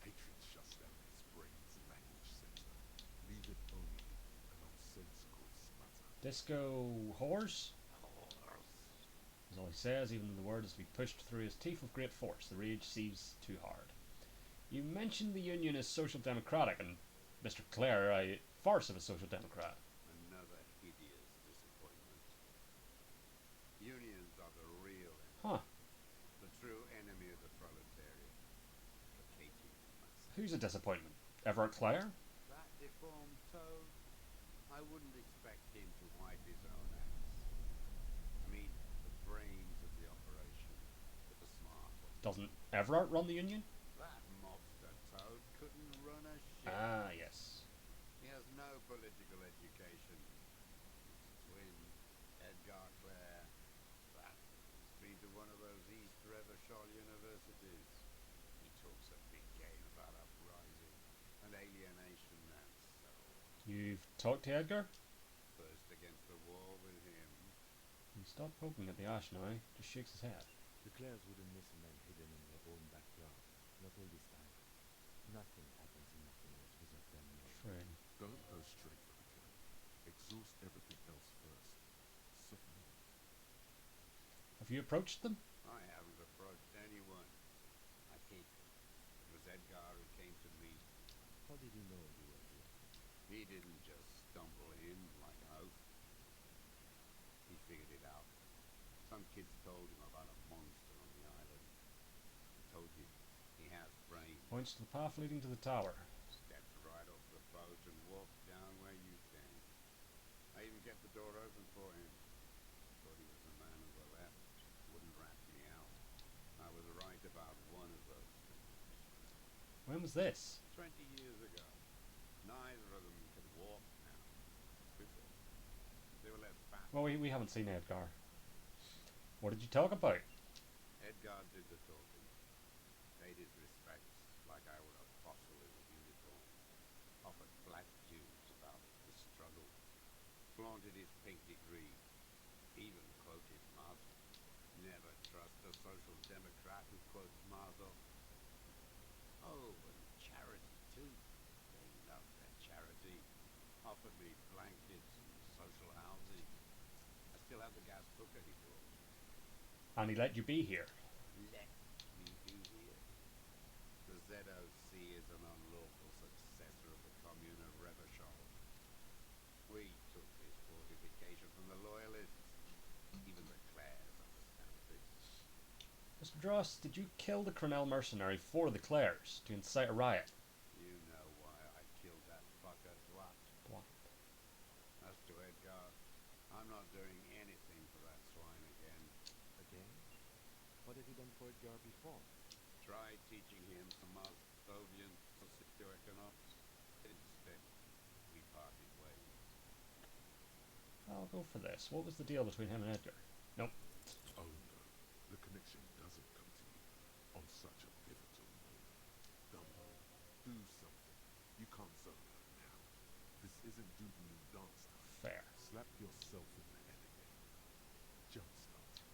Hatred shuts down his brain's language center. Leave it only a nonsensical sputter. Disco whores? Whores. Is all he says, even though the word is to be pushed through his teeth with great force. The rage seethes too hard. You mentioned the Union is social democratic, and Mr. Clare, a farce of a social democrat. Another hideous disappointment. Unions are the real enemy. Huh. The true enemy of the proletariat. Placating the masses. Who's a disappointment? Everett Clare? That deformed toad? I wouldn't expect him to wipe his own ass. I mean, the brains of the operation. The smart one. Doesn't Everett run the Union? That mobster toad couldn't run a ship. Ah, yes. He has no political education. His twin, Edgar Clare, that has been to one of those East Revachol universities. He talks a big game about uprising and alienation and so on. You've talked to Edgar? First against the wall with him. He stopped poking at the ash now. Just shakes his head. The Clares wouldn't miss a man hidden in their own backyard. Not all this time. Nothing happens in nothingness without them knowing. True. Don't go straight for the kill. Exhaust everything else first. Soften him. Have you approached them? I haven't approached anyone. I hate them. It was Edgar who came to me. How did he know you were here? He didn't just stumble in like an oath. He figured it out. Some kids told him about a monster on the island. I told you, he has brains. Points to the path leading to the tower. Stepped right off the boat and walked down where you came. I even kept the door open for him. Thought he was the man of the left. Wouldn't rat me out. I was right about one of those things. When was this? 20 years ago. Neither of them could walk now. Before. They were less fat. Well, we haven't seen Edgar. What did you talk about? Edgar did the talking. Paid his respects like I were a fossil in a unicorn. Offered platitudes about the struggle. Flaunted his pink degree. Even quoted Marshall. Never trust a social democrat who quotes Marshall. Oh, and charity too. They love their charity. Offered me blankets and social housing. I still have the gas cooker he brought. And he let you be here. Let me be here. The ZOC is an unlawful successor of the Commune of Revachol. We took this fortification from the Loyalists. Even the Clares understand this. Mr. Dross, did you kill the Crenel mercenary for the Clares to incite a riot? You know why I killed that fucker, Dwight. What? As to Edgar, I'm not doing anything for that swine again. Again? What have you done for Edgar before? Tried teaching him some Mazovian socioeconomics. Instead, we parted ways. I'll go for this. What was the deal between him and Edgar? Nope. Oh no, the connection doesn't come to you on such a pivotal moment. Dumbo, do something. You can't zone out now. This isn't Doogaloo dance time. Fair. Slap yourself in the head again. Jumpstart it.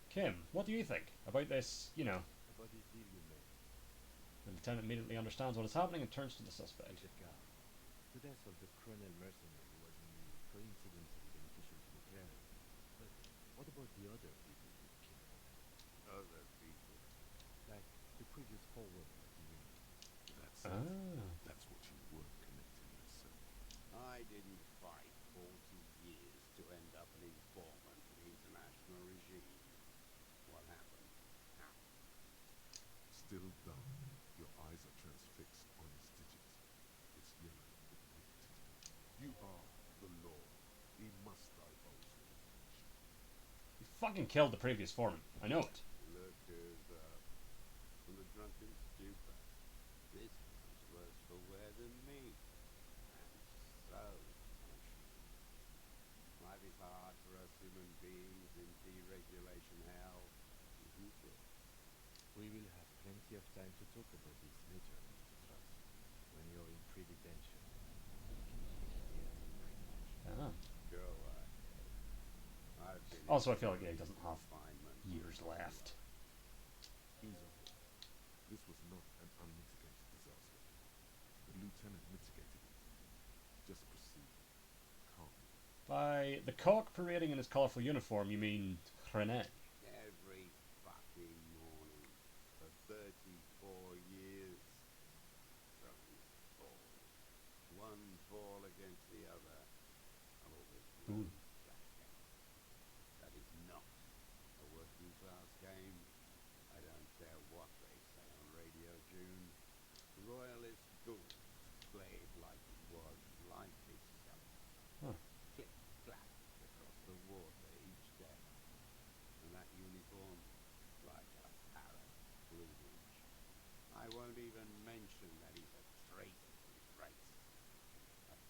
Kim, what do you think about this, About this deal you made The lieutenant immediately understands what is happening and turns to the with suspect. Edgar. The death of the Colonel mercenary was only coincidentally beneficial to the Clares. But what about the other people you killed? Other people. Like the previous forward of the Union. That's it. Ah. That's what you weren't connecting yourself. I didn't fight 40 years to end up an informant for the international regime. What happened? How? Still dumb. Your eyes are transfixed on its digits. It's yellow with nicotine. You are the law. We must divulge the information. You fucking killed the previous foreman. I know it. Look who's up. From the drunken stupor. This one's worse for wear than me. And so emotional. Life is hard for us human beings in deregulation plenty of time to talk about this later, Mr. Klaus. When you're in pre-detention, we can keep here till pre-detention. Ah. Go ahead. I've been Also, I in feel like he doesn't have confinement years long left. enough. Ease up. This was not an unmitigated disaster. The lieutenant mitigated it. Just proceed calmly. By the cock parading in his colourful uniform, you mean René? Every fucking morning for 34 years. Throwing balls. One ball against the other. I've always Ooh. won that game. That is not a working class game. I don't care what they say on Radio June. Royalist ghouls played like it was life itself. Huh. Click clack across the water each day. And that uniform like a parrot plumage. I won't even mention that he's a traitor to his race.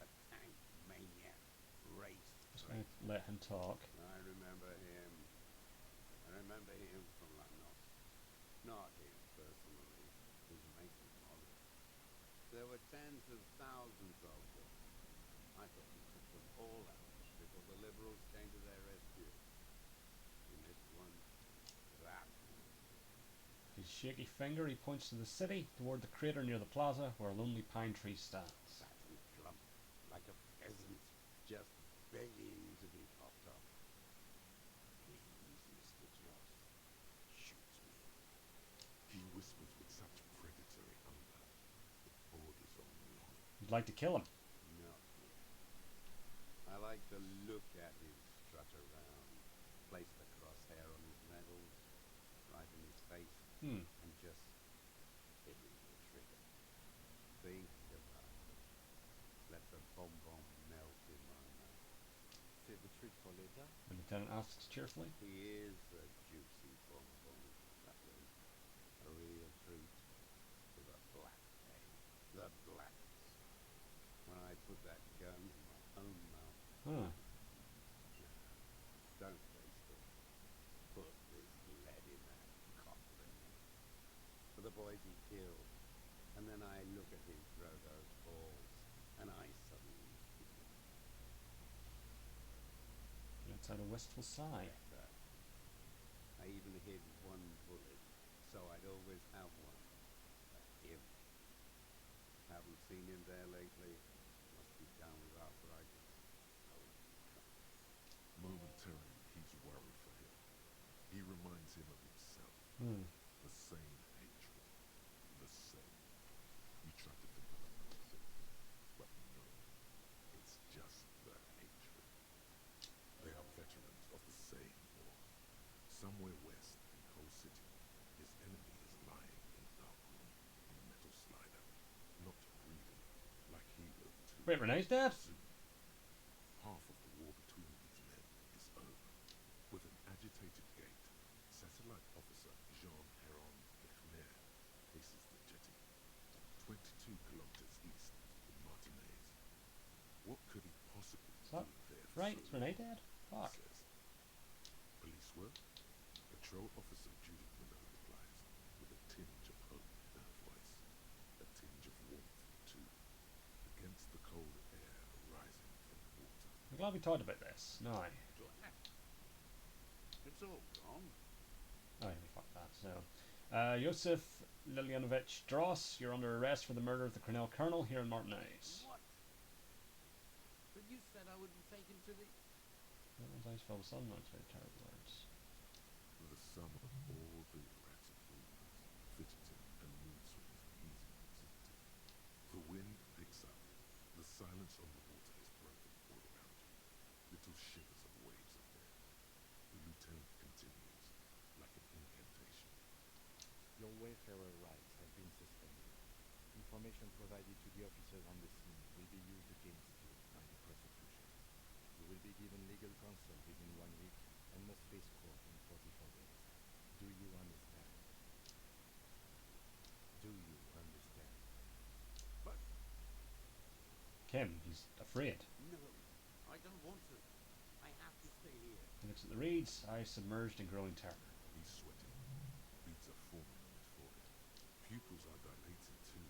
A tank maniac race Just traitor. gonna let him talk. I remember him. I remember him from La Notte. Not him personally, his mate was Molly. There were tens of thousands of them. I thought he took them all out before the Liberals came to their rescue. He missed one. That one. His shaky finger, he points to the city, toward the crater near the plaza where a lonely pine tree stands. Sat and plumped like a peasant, just begging to be topped off. Please, Mr. Joss, shoot me. He whispers with such predatory hunger. It borders on longing. You'd like to kill him. Not yet. I like to look at him strut around, place the crosshair on his medals, right in his face, and just hitting the trigger. Think about it. Let the bonbon melt in my mouth. Save the treat for later. The lieutenant asks cheerfully. He is a juicy bonbon, that one. A real treat for the black day, the blackest. When I put that gun in my own mouth. Huh. Don't waste it. Put this lead in that coffin. For the boys he killed. And then I look at him throw those balls, and I suddenly feel Lets out a wistful sigh. better. I even hid one bullet, so I'd always have one. For him. Haven't seen him there lately. Must be down with arthritis. Oh, come. Momentarily, he's worried for him. He reminds him of himself. The same hatred. The same. You try to think of another thing, but no. It's just the hatred. They are veterans of the same war. Somewhere west in Coal City, his enemy is lying in a dark room in a metal slider, not breathing, like he will too. Wait, René's dead? Soon, half of the war between these men is over. With an agitated gait, Satellite Officer Jean-Héron Lechner paces the jetty, 22 kilometers east in Martinez. What could he possibly Is do that there for right? so Is René long? dead? He Fuck. says. Police work? Patrol Officer Judith Miller replies, with a tinge of hope in her voice. A tinge of warmth, too, against the cold air rising from the water. I'm glad we talked about this. No. Glad. It's all gone. Oh, yeah, fuck that. So, Josef Lilyanovich Dross, you're under arrest for the murder of the Cornell Colonel here in Martinez. What? But you said I would be taken to the... Everyone's eyes fell with sunlight, very terrible words. The sum of all the erratic rumors, fidgeting and mood swings easily exhibited. The wind picks up. The silence on the water is broken all around you. Little shivers of waves ahead. The lieutenant continues, like an incantation. Your wayfarer rights have been suspended. Information provided to the officers on the scene will be used against you by the prosecution. You will be given legal counsel within 1 week and must face court in 44 days. Do you understand? Do you understand? But Kim, he's afraid. no, I don't want to. I have to stay here. He looks at the reeds, eyes submerged in growing terror. He's sweating. Beads are forming on his forehead. Pupils are dilating too,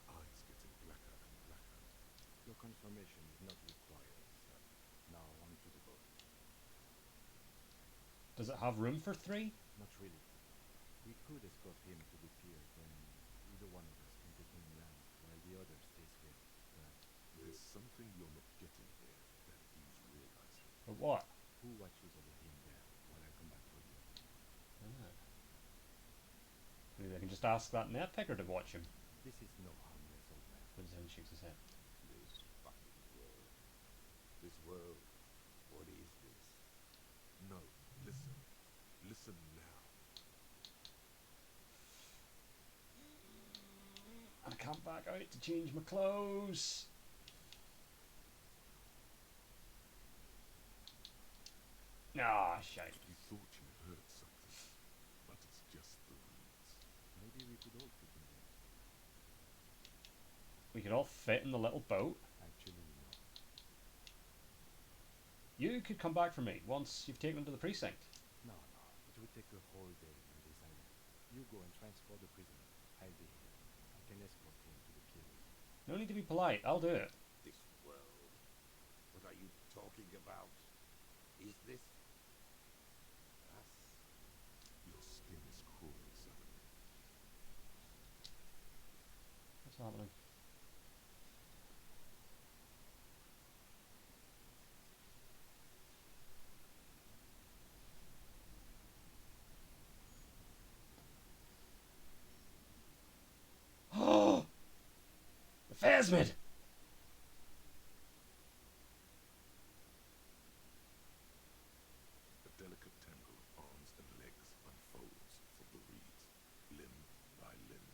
eyes getting blacker and blacker. Your confirmation is not required, sir. Now on to the boat. Does it have room for 3? Not really. We could escort him to the pier, then either one of us can take him land while the other stays here. But There's something you're not getting here that he's realizing. But what? who watches over him there while I come back for you? Ah. Maybe I can just ask that net picker to watch him. This is no harmless old man. Puts his head and shakes his head. This fucking world. This world. What is this? No, listen. Listen now. I can't back out to change my clothes. Ah, shite. You thought you heard something, but it's just the reeds. Maybe we could all fit in there. We could all fit in the little boat. Actually, no. You could come back for me once you've taken him to the precinct. No. It would take a whole day on this island. You go and transport the prisoner. I'll be here. I can escort him to the pier with you. No need to be polite. I'll do it. This world. What are you talking about? Is this us? Your skin is crawling suddenly. What's happening? Oh! The phasmid! A delicate tangle of arms and legs unfolds from the reeds, limb by limb.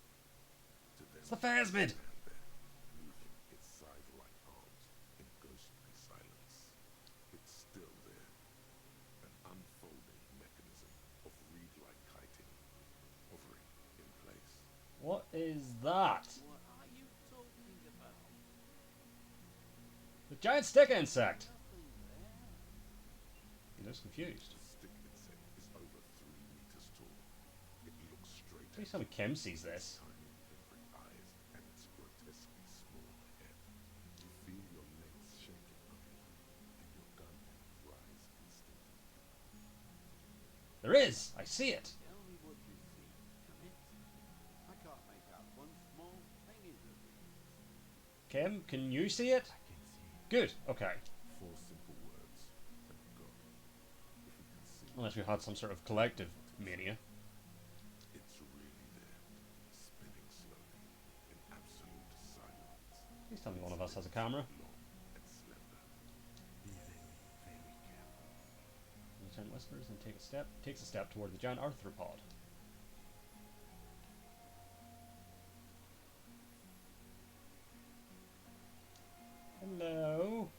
To them, It's the phasmid! stand there, moving its scythe-like arms in ghostly silence. It's still there, an unfolding mechanism of reed-like kiting, hovering in place. What is that? What are you talking about? The giant stick insect! Nothing there. He looks confused. The stick insect is over 3 meters tall. It looks straight Please at tell me you. Kim sees Its this. tiny pinprick eyes and its grotesquely small head. You feel your legs shaking under you, and your gun rise instinctively. There is! I see it! Tell me what you see, damn it. I can't make out one small thing in the reeds. Kim, can you see it? I can see it. Good, okay. 4 simple words. Thank God. If we can see, Unless we had some sort of collective mania. it's really there, spinning slowly in absolute silence. Please tell me one of us has a camera. Long and slender. Be very, very careful. The giant whispers and takes a step toward the giant arthropod. Hello.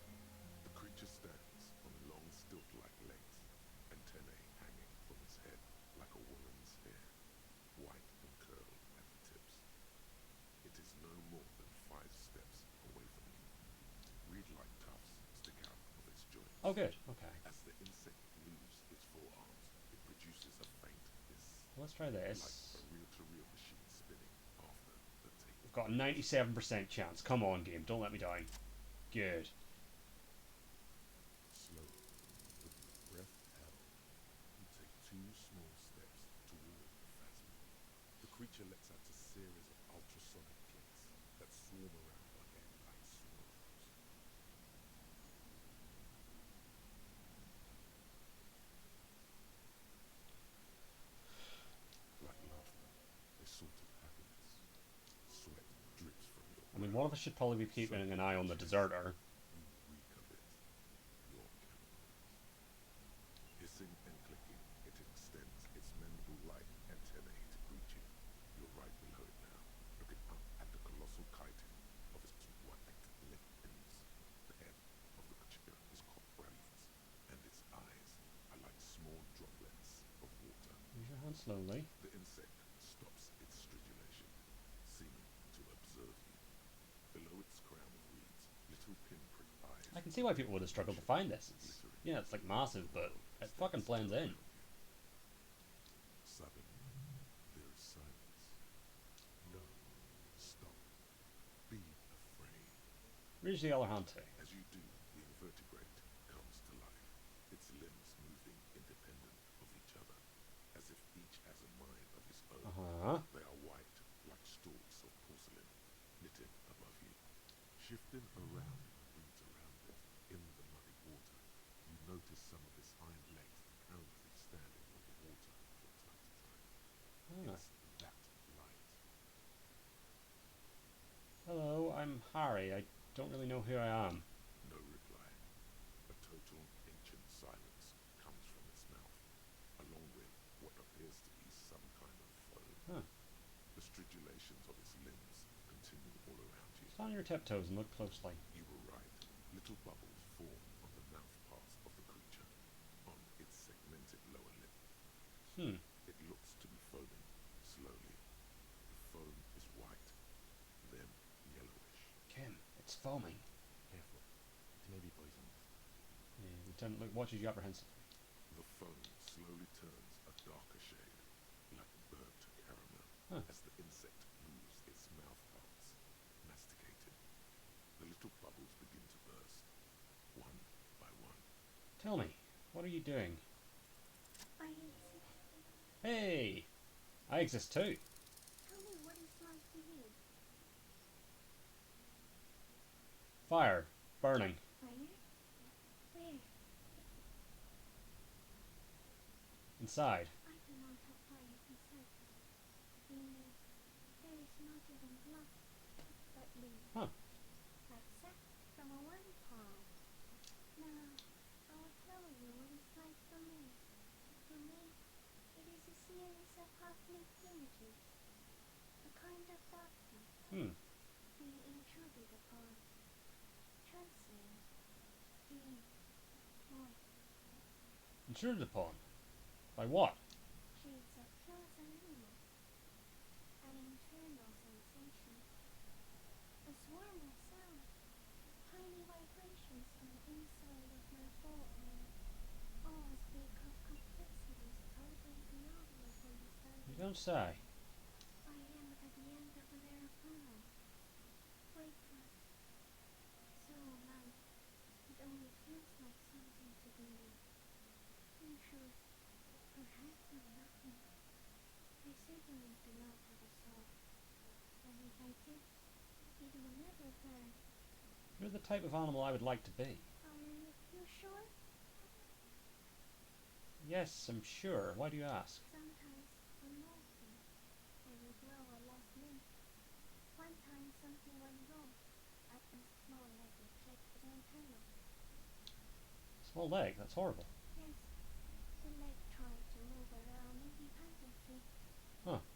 The creature stands on long stilt-like legs, antennae hanging from its head like a woman's hair, white and curled at the tips. It is no more than 5 steps away from you. Reed-like tufts stick out of its joints. Oh, good. Okay. As the insect moves its forearms, it produces a faint hiss, Let's try like this. a reel-to-reel machine spinning after the tape. We've got a 97% chance. Come on, game. Don't let me down. Good. Slowly, with breath held, you take 2 small steps toward the phasmid. The creature lets out a series of ultrasonic clicks that swarm around your head like swallows. Like laughter, a sort of happiness. Sweat drips from your I mean, brow. one of us should probably be keeping an eye on the deserter. You reek of it, your chemicals. Hissing and clicking, it extends its mandible-like antennae to greet you. You're right below it now, looking up at the colossal chitin of its white limbs. The head of the creature is called brilliant, and its eyes are like small droplets of water. Use your hand slowly. The insect stops its stridulation, seeming to observe you. Below its crown of reeds, little pinprick eyes. I can see why people would have struggled to find this. It's, yeah, it's like massive, but it fucking blends in. Suddenly, there is silence. Reach the other hand too. As you do, the invertebrate comes to life, its limbs moving independent of each other, as if each has a mind of its own. They are white, like stalks of porcelain, knitted above you. Shifting around in the reeds around it, in the muddy water, you notice some of its hind legs apparently standing on the water from time to time. It's that light. Hello, I'm Harry. I don't really know who I am. No reply. A total ancient silence comes from its mouth, along with what appears to be some kind of foam. Huh. The stridulations of its limbs continue all around you. Stand on your tiptoes and look closely. You were right. Little bubbles form on the mouth parts of the creature, on its segmented lower lip. It looks to be foaming, slowly. The foam is white, then yellowish. Kim, it's foaming. Careful. It may be poisonous. Yeah, Lieutenant Luke watches you apprehensively. The foam slowly turns a darker shade, like burnt caramel, as the insect moves its mouth parts, masticating. The little bubbles begin to burst, one by one. Tell me, what are you doing? I exist. Hey! I exist too. Tell me what it's like to you. Fire. Burning. Fire? Where? Inside. I do not have fire inside me. In me, there is not even blood, but leaves. Huh. Like sap from a one palm. Now, I will tell you what it's like for me. For me, it is a series of half-lit images. A kind of darkness being intruded upon. Transient. Being void. Intruded upon. By what? Shades of clothes and animals. An internal sensation. A swarm of sound. Tiny vibrations on the inside of my forearm. All speak of complexities totally beyond my understanding. You don't say. I am at the end of an aeroplane. Weightless. So light, it only feels like something to be with. In truth, perhaps I'm nothing. I certainly do not have a soul. And if I did, it would never burn. You're the type of animal I would like to be. Are you sure? Yes, I'm sure. Why do you ask? Sometimes, when walking, I will grow a lost limb. One time something went wrong. A small leg rejected an antenna. Small leg? That's horrible. Yes, the leg tried to move around independently,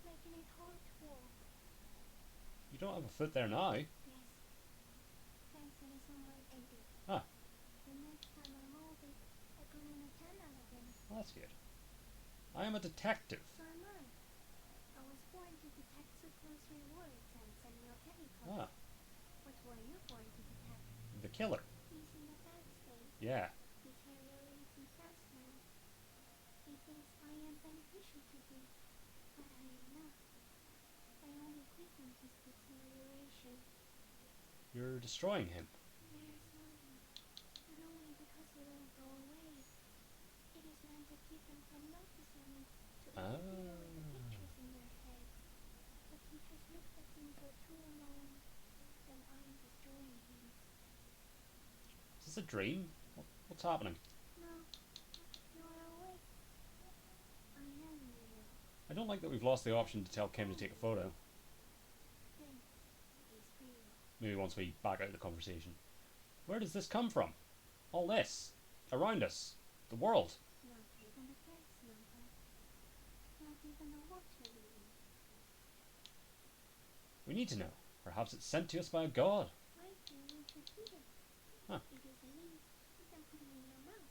making it hard to walk. You don't have a foot there now. Yes, thankfully someone ate it. The next time I moved it, I got an antenna again. Well, that's good. I am a detective. So am I. I was born to detect superfluous words and semiochemicals. What were you born to detect? The killer. He's in a bad state. Yeah. Deteriorating fast now. He thinks I am beneficial to him, but I am not. I only quicken his deterioration. You're destroying him. Very slowly, but only because he won't go away. It is meant to keep them from noticing me, to interfere with the pictures in their heads. But he has looked at me for too long, then I am destroying him. Is this a dream? What's happening? No, you are awake. I am real. I don't like that we've lost the option to tell Kim to take a photo. This is real. Maybe once we back out of the conversation. Where does this come from? All this. Around us. The world. Not even a gas number. Not even a water leak. We need to know. Perhaps it's sent to us by a god. Why do you need to eat it? Huh. It is a leaf. You can put it in your mouth.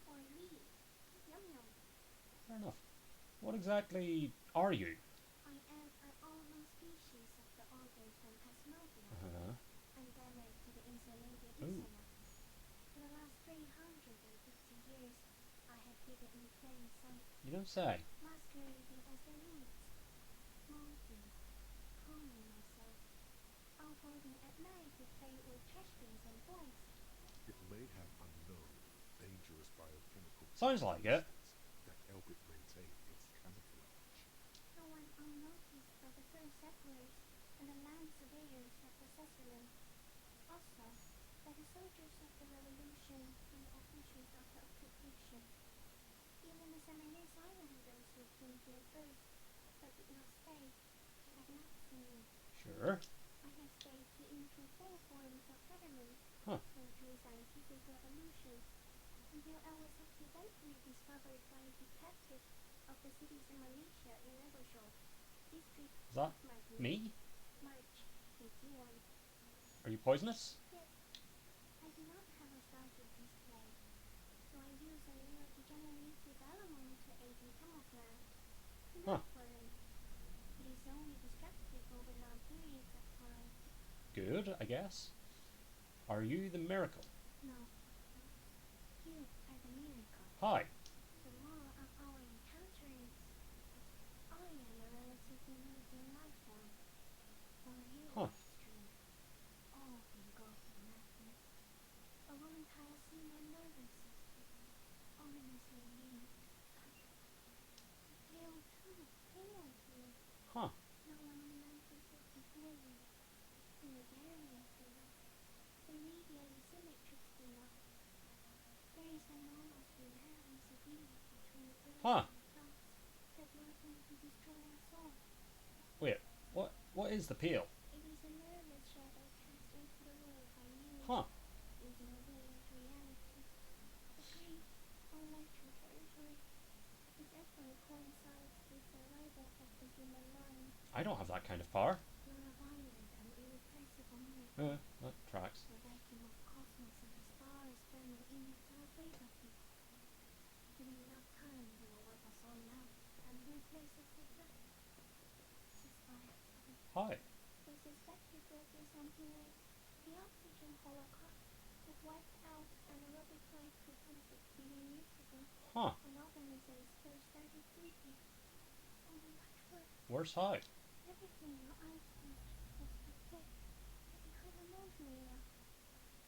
Or leaf. Yum yum. Fair enough. What exactly are you? I am an unknown species of the order from Tasmania, endemic to the insulated Elysium. For the last 350 years, I have hidden in plain sight, You don't say. masquerading as their needs, molting, calming myself, avoiding at night to play with trash bins. It may have unknown, dangerous biochemical Sounds like it. characteristics that help it maintain its camouflage. No one unnoticed by the first settlers and the land surveyors of the Sessalem. Also, by the soldiers of the Revolution and the officials of the occupation. Even the Seminese Islanders who came here first, but did not stay, have not seen it. Sure. I have stayed in through four forms of government, Huh. and through scientific revolutions, until I was accidentally discovered by a detective of the citizen militia in Evershore, district Is that of Martin. me? March 81. Are you poisonous? Yet, I do not have a started display, so I use a neurodegenerative element to aid in camouflage. Do Huh. not worry. It is only destructive over long periods of time. Good, I guess. Are you the miracle? No. You are the miracle. Hi. The moral of our encounter is I am a relatively mundane life form, while you Huh. are extreme, all engulfing madness. A volatile human nervous system, ominously linked. The pale too, pale here. Huh. No one remembers it before you. Gregarious enough. Irradially symmetric enough. There is an almost inherent stability between the birds Huh. and plants that was going to destroy us all. Wait, what is the peel? It is a nervous shadow cast into the world by you, Huh. leading away into reality. A great, unnatural territory. It definitely coincides with the arrival of the human mind. I don't have that kind of power. You're a violent and irrepressible miracle. That tracks. The vacuum of cosmos and the stars burning in it are afraid of you. Given enough time, they will wipe us all out and replace us with nothing. Just by accident. Hi. They suspect it will be something like the oxygen holocaust that wiped out anaerobic life 200 billion years ago Huh. when organisms first started breathing. Only much worse. Where's Hi? Everything your eyes touched was perfect. Every hormone made up.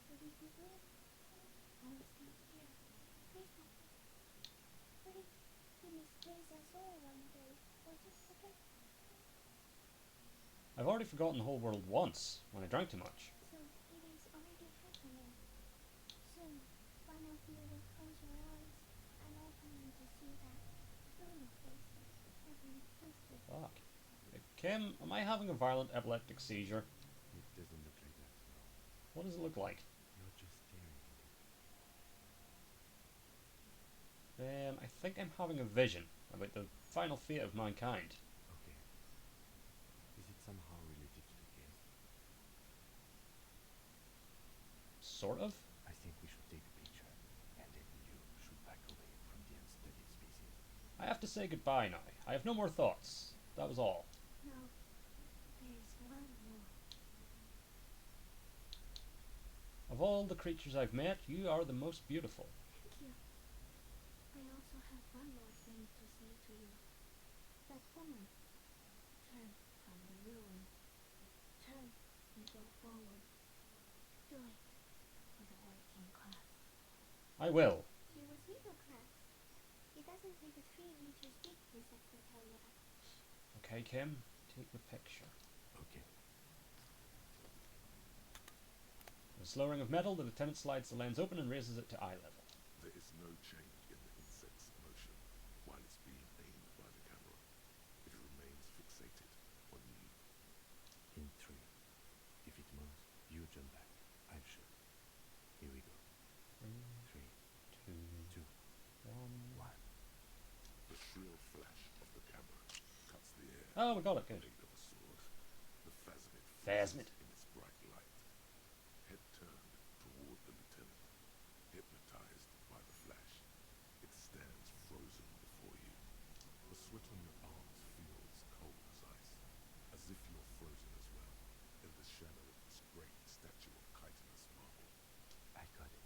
Ready to live. All stay here. Please don't. What if you misplace us all one day? Or just forget? I've already forgotten the whole world once, when I drank too much. So it is already happening. Soon, one of you will close your eyes and open them to see that through your faces never existed. Fuck. Kim, am I having a violent epileptic seizure? It doesn't look like that, no. What does it look like? You're just staring at it. I think I'm having a vision about the final fate of mankind. Okay. Is it somehow related to the game? Sort of. I think we should take a picture, and then you should back away from the unstudied species. I have to say goodbye now. I have no more thoughts. That was all. No, there is one more. Of all the creatures I've met, you are the most beautiful. Thank you. I also have one more thing to say to you. That woman. Turn from the ruin. Turn and go forward. Do it for the working class. I will. She was middle class. It doesn't take a 3-liter speak to secretariat. Okay, Kim, take the picture. Okay. With a slow ring of metal, the lieutenant slides the lens open and raises it to eye level. There is no change in the insect's motion while it's being aimed by the camera. It remains fixated on you. In 3. If it moves, you jump back. I'll shoot. Here we go. 3, 2, 1. 1. The shrill flash of the camera cuts the air. Oh, we got it. Good. Blade of a sword. The phasmid Phasmid. freezes in its bright light. Head turned toward the lieutenant, hypnotized by the flash. It stands frozen before you. The sweat on your arms feels cold as ice, as if you're frozen as well, in the shadow of this great statue of chitinous marble. I got it.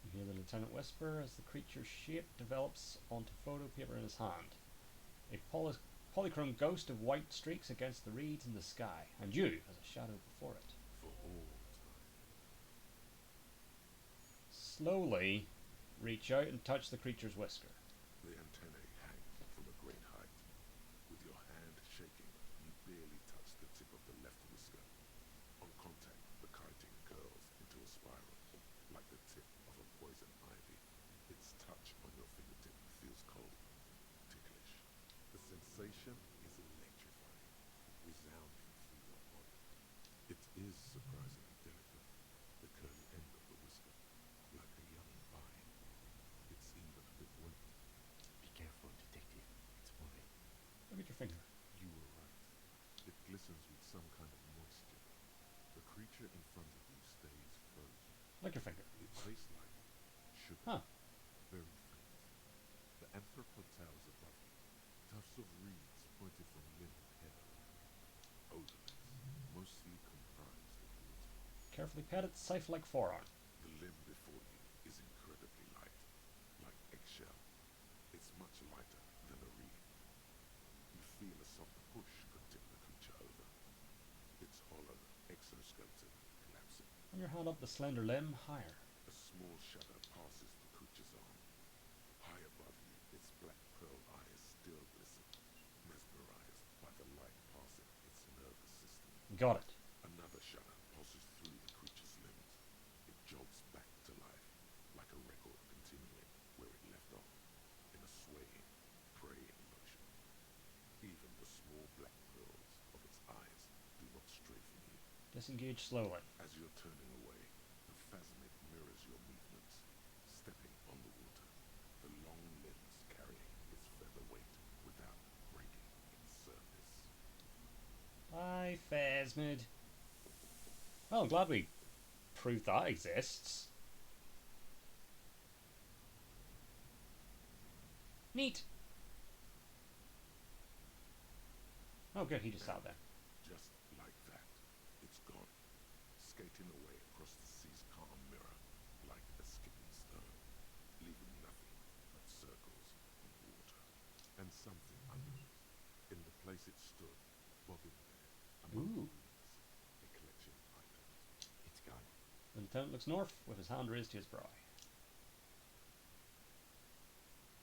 You hear the lieutenant whisper as the creature's shape develops onto photo paper in his hand. A polychrome ghost of white streaks against the reeds in the sky, and you as a shadow before it. For all time. slowly reach out and touch the creature's whisker. The antennae hang from a great height. With your hand shaking, you barely touch the tip of the left whisker. On contact, the chitin curls into a spiral, like the tip of a poison ivy. Its touch on your fingertip feels cold, ticklish. The sensation is electrifying, resounding through your body. It is surprisingly delicate, the curly end of the whisker, like a young vine. It's even a bit wet. Be careful, detective. It's moving. Look at your finger. You were right. It glistens with some kind of moisture. The creature in front of you stays frozen. Like your finger. It tastes like sugar. Huh. Very faint. The anthropod towers above you. Tufts of reeds pointed from limb to head around. Odorless, mostly comprised of water. Carefully pat its scythe-like forearm. The limb before you is incredibly light, like eggshell. It's much lighter than a reed. You feel a soft push could tip the creature over. Its hollow exoskeleton collapsing. Run your hand up the slender limb higher. A small shudder passes the creature's arm. High above you, its black pearl eyes still glisten, mesmerized by the light passing its nervous system. Got it. Another shudder pulses through the creature's limbs. It jogs back to life, like a record continuing where it left off, in a swaying, praying motion. Even the small black pearls of its eyes do not stray from you. Disengage slowly. As you're turning away, the phasmid mirrors your movements, stepping on the water, the long limbs carrying its feather weight without breaking its surface. Bye, Phasmid. Well, I'm glad we proved that exists. Neat. Oh, good, he just sat there. Just like that, it's gone, skating away across the sea's calm mirror, like a skipping stone, leaving nothing but circles of water. And something underneath, in the place it stood, bobbing there, among the Ooh. weeds, a collection of items. It's gone. The lieutenant looks north with his hand raised to his brow.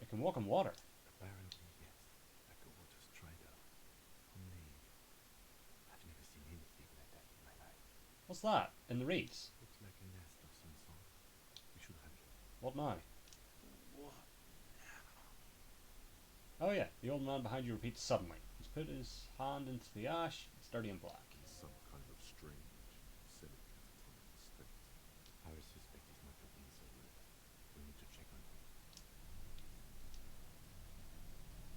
It can walk on water. Apparently, yes. Like a water strider. Only, I've never seen anything like that in my life. What's that? In the reeds? Looks like a nest of some sort. We should have a look. What now? What? Oh yeah, the old man behind you repeats suddenly. He's put his hand into the ash. It's dirty and black. Some kind of strange, semi-catatonic state. Our suspect is not looking so good. We need to check on him.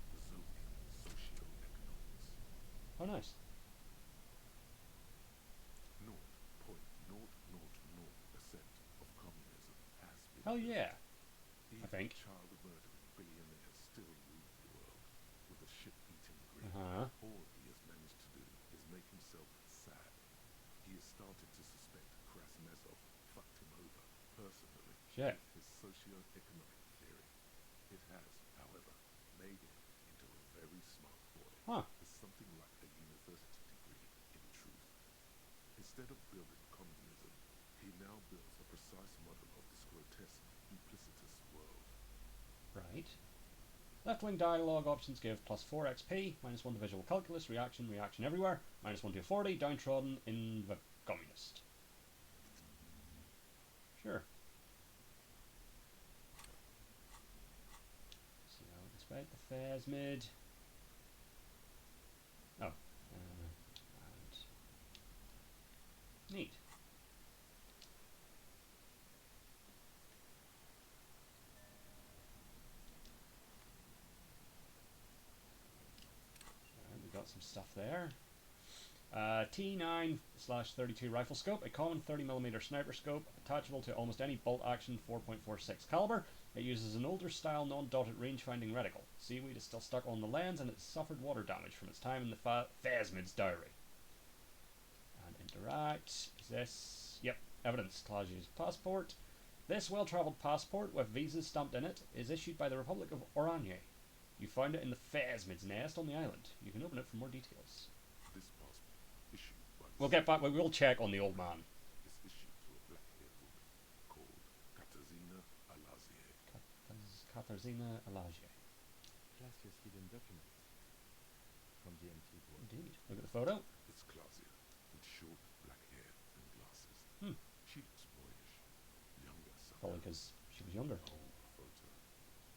The Zopian socio-economics. Oh nice. 0.000% of communism has been Hell yeah. Even think. child-murdering billionaires still rule the world with a shit-eating grin. Uh-huh. All he has managed to do is make himself sad. He has started to suspect Krasnezov fucked him over personally Shit. with his socio-economic theory. It has, however, made him into a very smart boy Huh. with something like a university degree in truth. Instead of building communism, he now builds a precise model of this grotesque, duplicitous world. Right. Left-wing dialogue options give plus 4 XP, minus 1 to visual calculus, reaction everywhere, minus 1 to authority, downtrodden in the communist. Sure. So, despite the phasmid. Oh. And neat. We got some stuff there. T9/32 rifle scope, a common 30mm sniper scope, attachable to almost any bolt action 4.46 caliber. It uses an older style non-dotted range-finding reticle. Seaweed is still stuck on the lens and it suffered water damage from its time in the Phasmid's diary. And interact. Is this? Yep. Evidence. Claudia's passport. This well-travelled passport with visas stamped in it is issued by the Republic of Oranje. You found it in the Phasmid's nest on the island. You can open it for more details. This passport, issued by the We'll get back. We'll check on the old man. is issued to a black-haired woman called Katarzyna Katarzyna Elagier. Classius hidden documents from the antique world. Indeed. Look at the photo. It's Clausia, with short black hair and glasses. Hmm. She looks boyish, younger somehow. Probably because she was younger. Old photo,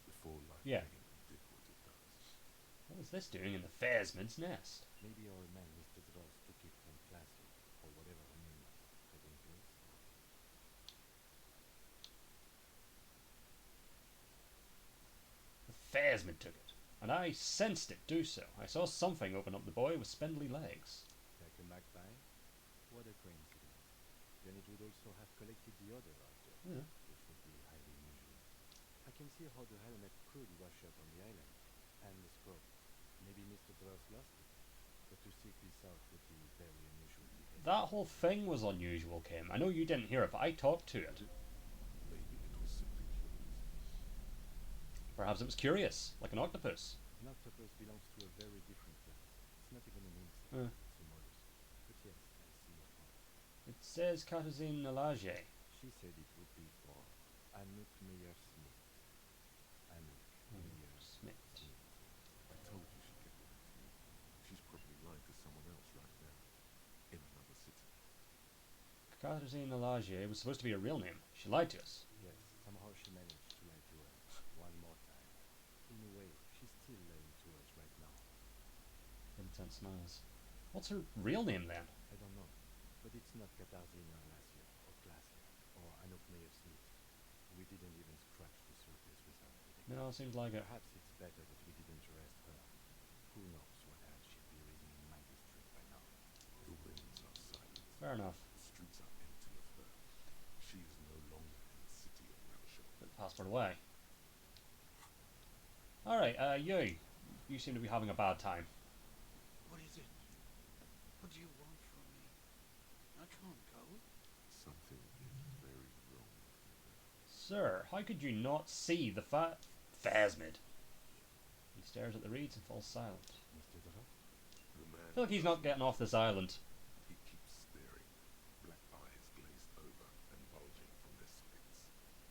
before life Yeah. came and did what it does. What was this doing in the Phasmid's nest? Maybe our man, Mr. Dross, took it from Classio, or whatever her name was, hiding place. The Phasmid took it, and I sensed it do so. I saw something open up the boy with spindly legs. Like a magpie? What a coincidence. Then it would also have collected the other object, Yeah. which would be highly unusual. I can see how the helmet could wash up on the island, and the scroll. Maybe Mr. Dross lost it, but to seek this out would be very unusual behavior. That whole thing was unusual, Kim. I know you didn't hear it, but I talked to it. Maybe it was simply curious. Perhaps it was curious, like an octopus. An octopus belongs to a very different class. It's not even an insect, Uh. it's a mollusk. But yes, I see your point. It says Katarzyna Elagier. She said it would be for Anouk Meyer-Smith. Anouk Smith. Meyer-Smith. I told you she'd get back to me. She's probably lying to someone else right now, in another city. Katarzyna Elagier was supposed to be a real name. She lied to us. Yes, somehow she managed to lie to us one more time. In a way, she's still lying to us right now. Intense smiles. What's her real name then? I don't know, but it's not Katarzyna Elagier or Glacier or Anouk Meyer-Smith. We didn't even scratch the surface with her detective. No, it seems like it. Perhaps it's better that we didn't arrest her. Who knows what else she'd be reading in my district by now. The winds are silent. Fair enough. The streets are empty of her. She is no longer in the city of Melchor. Put the passport away. Alright, you. You seem to be having a bad time. What is it? What do you want from me? I can't go. Something is very wrong. Sir, how could you not see the Phasmid? He stares at the reeds and falls silent. Mr. Dross? The man I feel like he's not getting off this island. He keeps staring, black eyes glazed over and bulging from their sockets.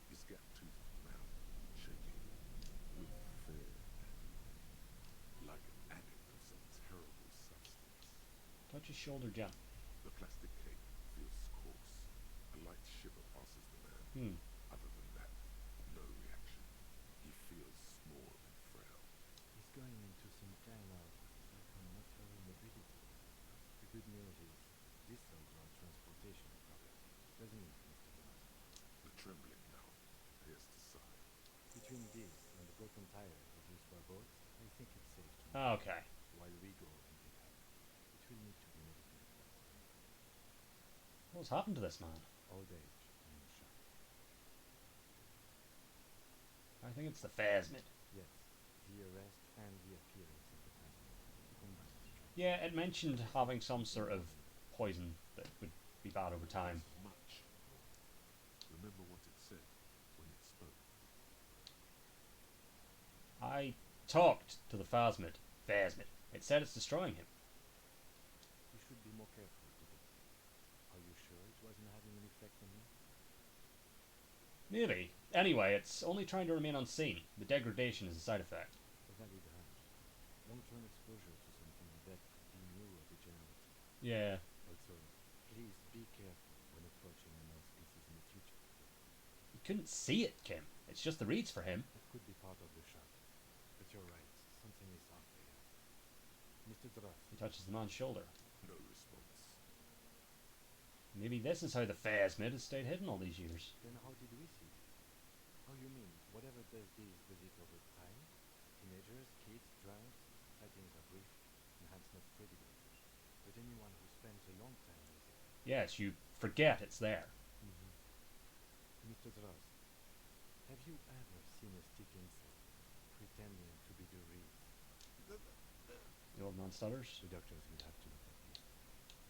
His gap-toothed mouth shaking with fear and like an addict of some terrible substance. Touch his shoulder gently. The plastic cape feels coarse. A light shiver passes the man. Hmm. Other than that, no reaction. He feels small and frail. He's going into some kind of psychomotor immobility. The good news is, this solves our transportation problem, doesn't it, Mr. Dross? The trembling now appears to sigh. Between this and the broken tires we used for a boat, I think it's safe to move Okay. while we go and get help. It will need to be medically advised. What's happened to this man? Old age and shock. I think it's the Phasmid. Yes, the arrest and the appearance of the plasmid combined strength. Yeah, it mentioned having some sort of poison that would be bad over time. There's much more. Remember what it said when it spoke. I talked to the Phasmid. It said it's destroying him. We should be more careful, detective. Are you sure it wasn't having an effect on you? Maybe. Anyway, it's only trying to remain unseen. The degradation is a side effect. A valid hunch. Long-term exposure to something like that could be neurodegenerative. Yeah. Also, please be careful when approaching unknown species in the future. You couldn't see it, Kim. It's just the reeds for him. That could be part of the shock. But you're right, something is off there. Mr. Dross, He touches the man's shoulder. No response. Maybe this is how the Phasmid has stayed hidden all these years. then how did we see it? Oh, you mean, whatever does this it over time? Teenagers, kids, drunks, sightings are brief and hence not credible. But anyone who spends a long time with it. Yes, you forget it's there. Mr. Dross, have you ever seen a stick insect pretending to be the reeds? The old man stutters. The doctors will have to look at this.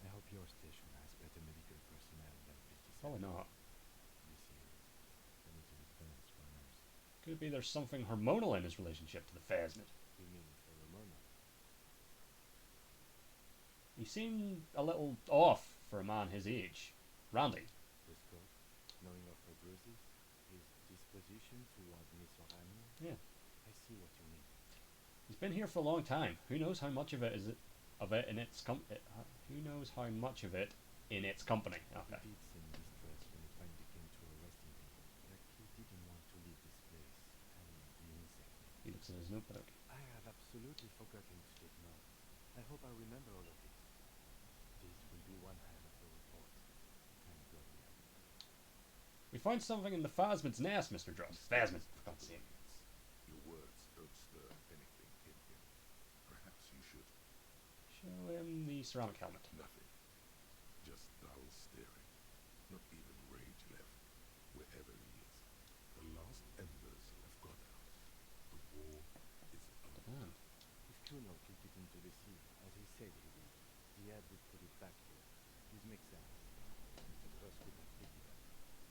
I hope your station has better medical personnel than 57. Probably not. Be serious. I need to look fast for a nurse. Could it be there's something hormonal in his relationship to the Phasmid? You mean pheromone? He seemed a little off for a man his age. Randy. The scope, knowing of her bruises, is this position toward Monsieur Rami. Yeah. I see what you mean. He's been here for a long time. Who knows how much of it in its who knows how much of it in its company? Okay. He did seem distressed when it finally came to arresting people. Like he didn't want to leave this place and be insane. He looks at his notebook. I have absolutely forgotten to take notes. I hope I remember all of this. This will be one hell of a report. Thank God we have it. We found something in the Phasmid's nest, Mr. Dross. Phasmid, for God's sake. Your words don't stir anything in him. Perhaps you should. Show him the ceramic helmet. Nothing. Just dull staring. Not even rage left, wherever he is. The last embers have gone out. The war is over. Damn. If Kuno kicked it into the sea, as he said he would, Ziad would put it back here. This makes sense. Mr. Dross could have picked it up.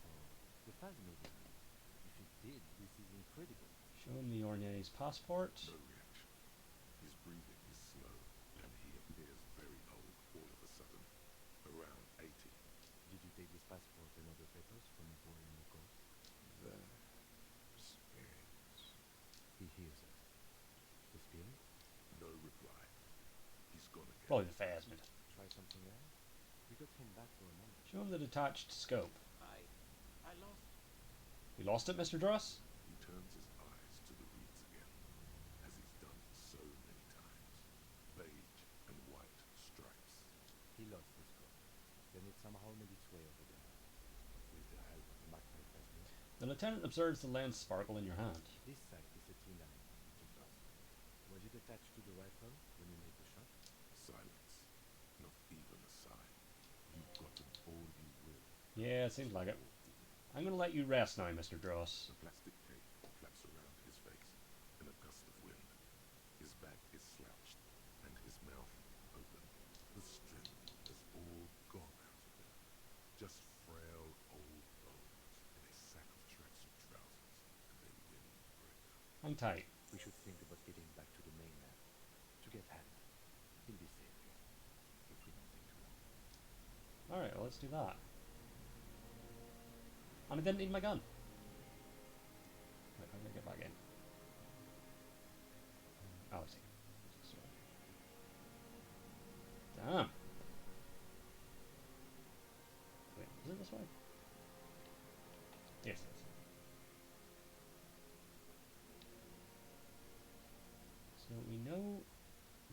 Or the Phasmid would have. If it did, this is incredible. Show him the Ornier's passport. No reaction. His breathing is slow, and he appears very old all of a sudden. Around 80. Did you take this passport and other papers from a boy on the coast? The spirits. He hears us. The spirit? No reply. He's gone again. Probably the Phasmid. Try something else? We got him back for a moment. Show him the detached scope. I lost. You lost it, Mr. Dross? He turns his eyes to the reeds again, as he's done so many times. Beige and white stripes. He lost the scope. Then it somehow made its way over there. With the help of the magpie Phasmid. The lieutenant observes the lens sparkle in your hand. This sight is a T9, Mr. Dross. Was it attached to the rifle when you made the shot? Silence. Not even a sign. You've gotten all you will. Yeah, it seems like it. I'm going to let you rest now, Mr. Dross. The plastic cape flaps around his face in a gust of wind. His back is slouched and his mouth open. The strength has all gone out of him. Just frail old bones in a sack of tracksuit trousers and a windbreaker. Hang tight. We should think about getting back to the mainland. To get help. He'll be safe here. If we don't take too long. Alright, well, let's do that. And I didn't need my gun. Wait, how do I get back in? Oh, I see. Damn. Wait, is it this way? Yes, it is. So we know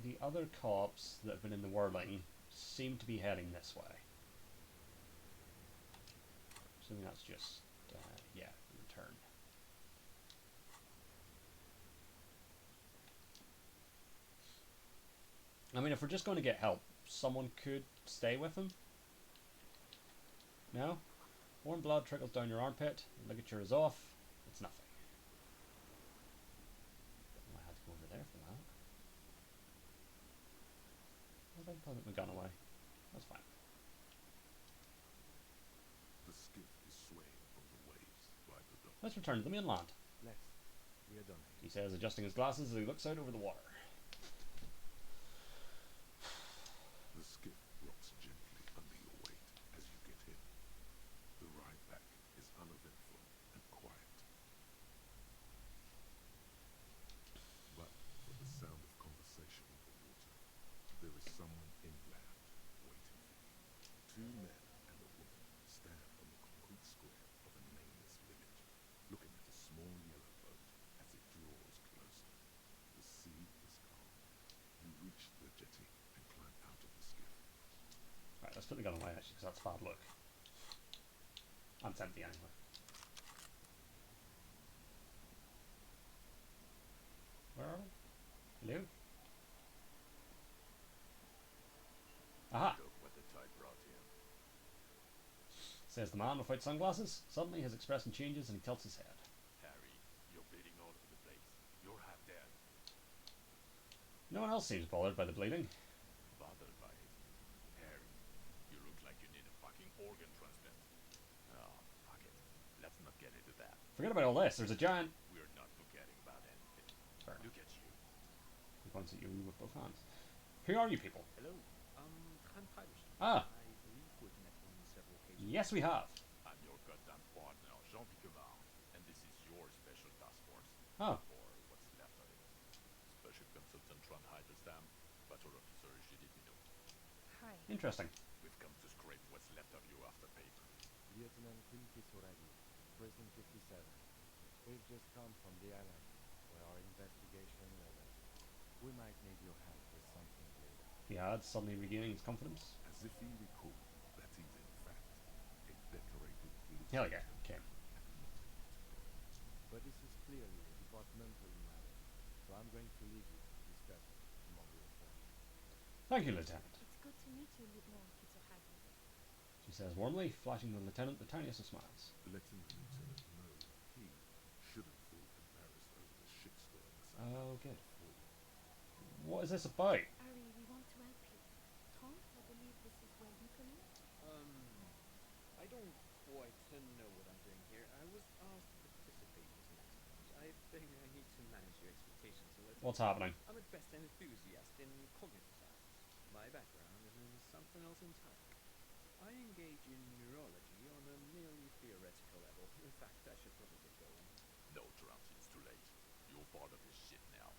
the other cops that have been in the whirling seem to be heading this way. Assuming that's just, yeah, return. I mean, if we're just going to get help, someone could stay with him. No? Warm blood trickles down your armpit, ligature is off, it's nothing. I had to go over there for that. What did I put my gun away? That's fine. The skiff is swaying on the waves by the dock. Let's return to the mainland, Let's. We are done here. he says, adjusting his glasses as he looks out over the water. The skiff rocks gently under your weight as you get in. The ride back is uneventful and quiet. But for the sound of conversation on the water, there is someone inland waiting for you. Two men and a woman stand on the concrete square of a nameless village, looking at a small yellow boat as it draws closer. The sea is calm. You reach the jetty and climb out of the skiff. Right, let's put the gun away actually, because that's a bad look. And it's empty anyway. Where are we? Hello? Aha! What the tide brought here. Says the man without sunglasses. Suddenly his expression changes and he tilts his head. Harry, you're bleeding all over the place. You're half dead. No one else seems bothered by the bleeding. Bothered by it. Harry, you look like you need a fucking organ transplant. Oh, fuck it. Let's not get into that. Forget about all this. There's a giant... We're not forgetting about anything. Fair enough. Look at you. He points at you with both hands. Who are you people? Hello, Khan Piracy. Ah. I believe we've met on several occasions. Yes, we have. I'm your goddamn partner, Jean-Vicomard. And this is Oh, or what's left of it. Special Consultant Trond Heidelstam, Battle Officer Judith Minot. Hi. interesting. We've come to scrape what's left of you off the paper. Lieutenant Kulki Soragi, Precinct 57. We've just come from the island, where our investigation led us. We might need your help with something later. He had suddenly regaining his confidence. As if he recalled that he's in fact a decorated police Hell yeah, lieutenant okay. and not a detective. But this is clearly a departmental matter, so I'm going to leave you to discuss it among your friends. Thank you, Lieutenant, It's good to meet you, Lieutenant Kitsuhagi. she says warmly, flashing the lieutenant the tiniest of smiles. Letting the lieutenant know he shouldn't feel embarrassed over the shitstorm that's Oh, good. before. What is this about? Ari, we want to help you. Tom, I believe this is where you come in? I don't quite know what I'm doing here. I was asked to participate as an expert. I think I need to manage your expectations a little. What's happening? I'm at best an enthusiast in cognitive science. My background is in something else entirely. I engage in neurology on a merely theoretical level. In fact, I should probably get going. No, Trump, it's too late. You're part of his shit now.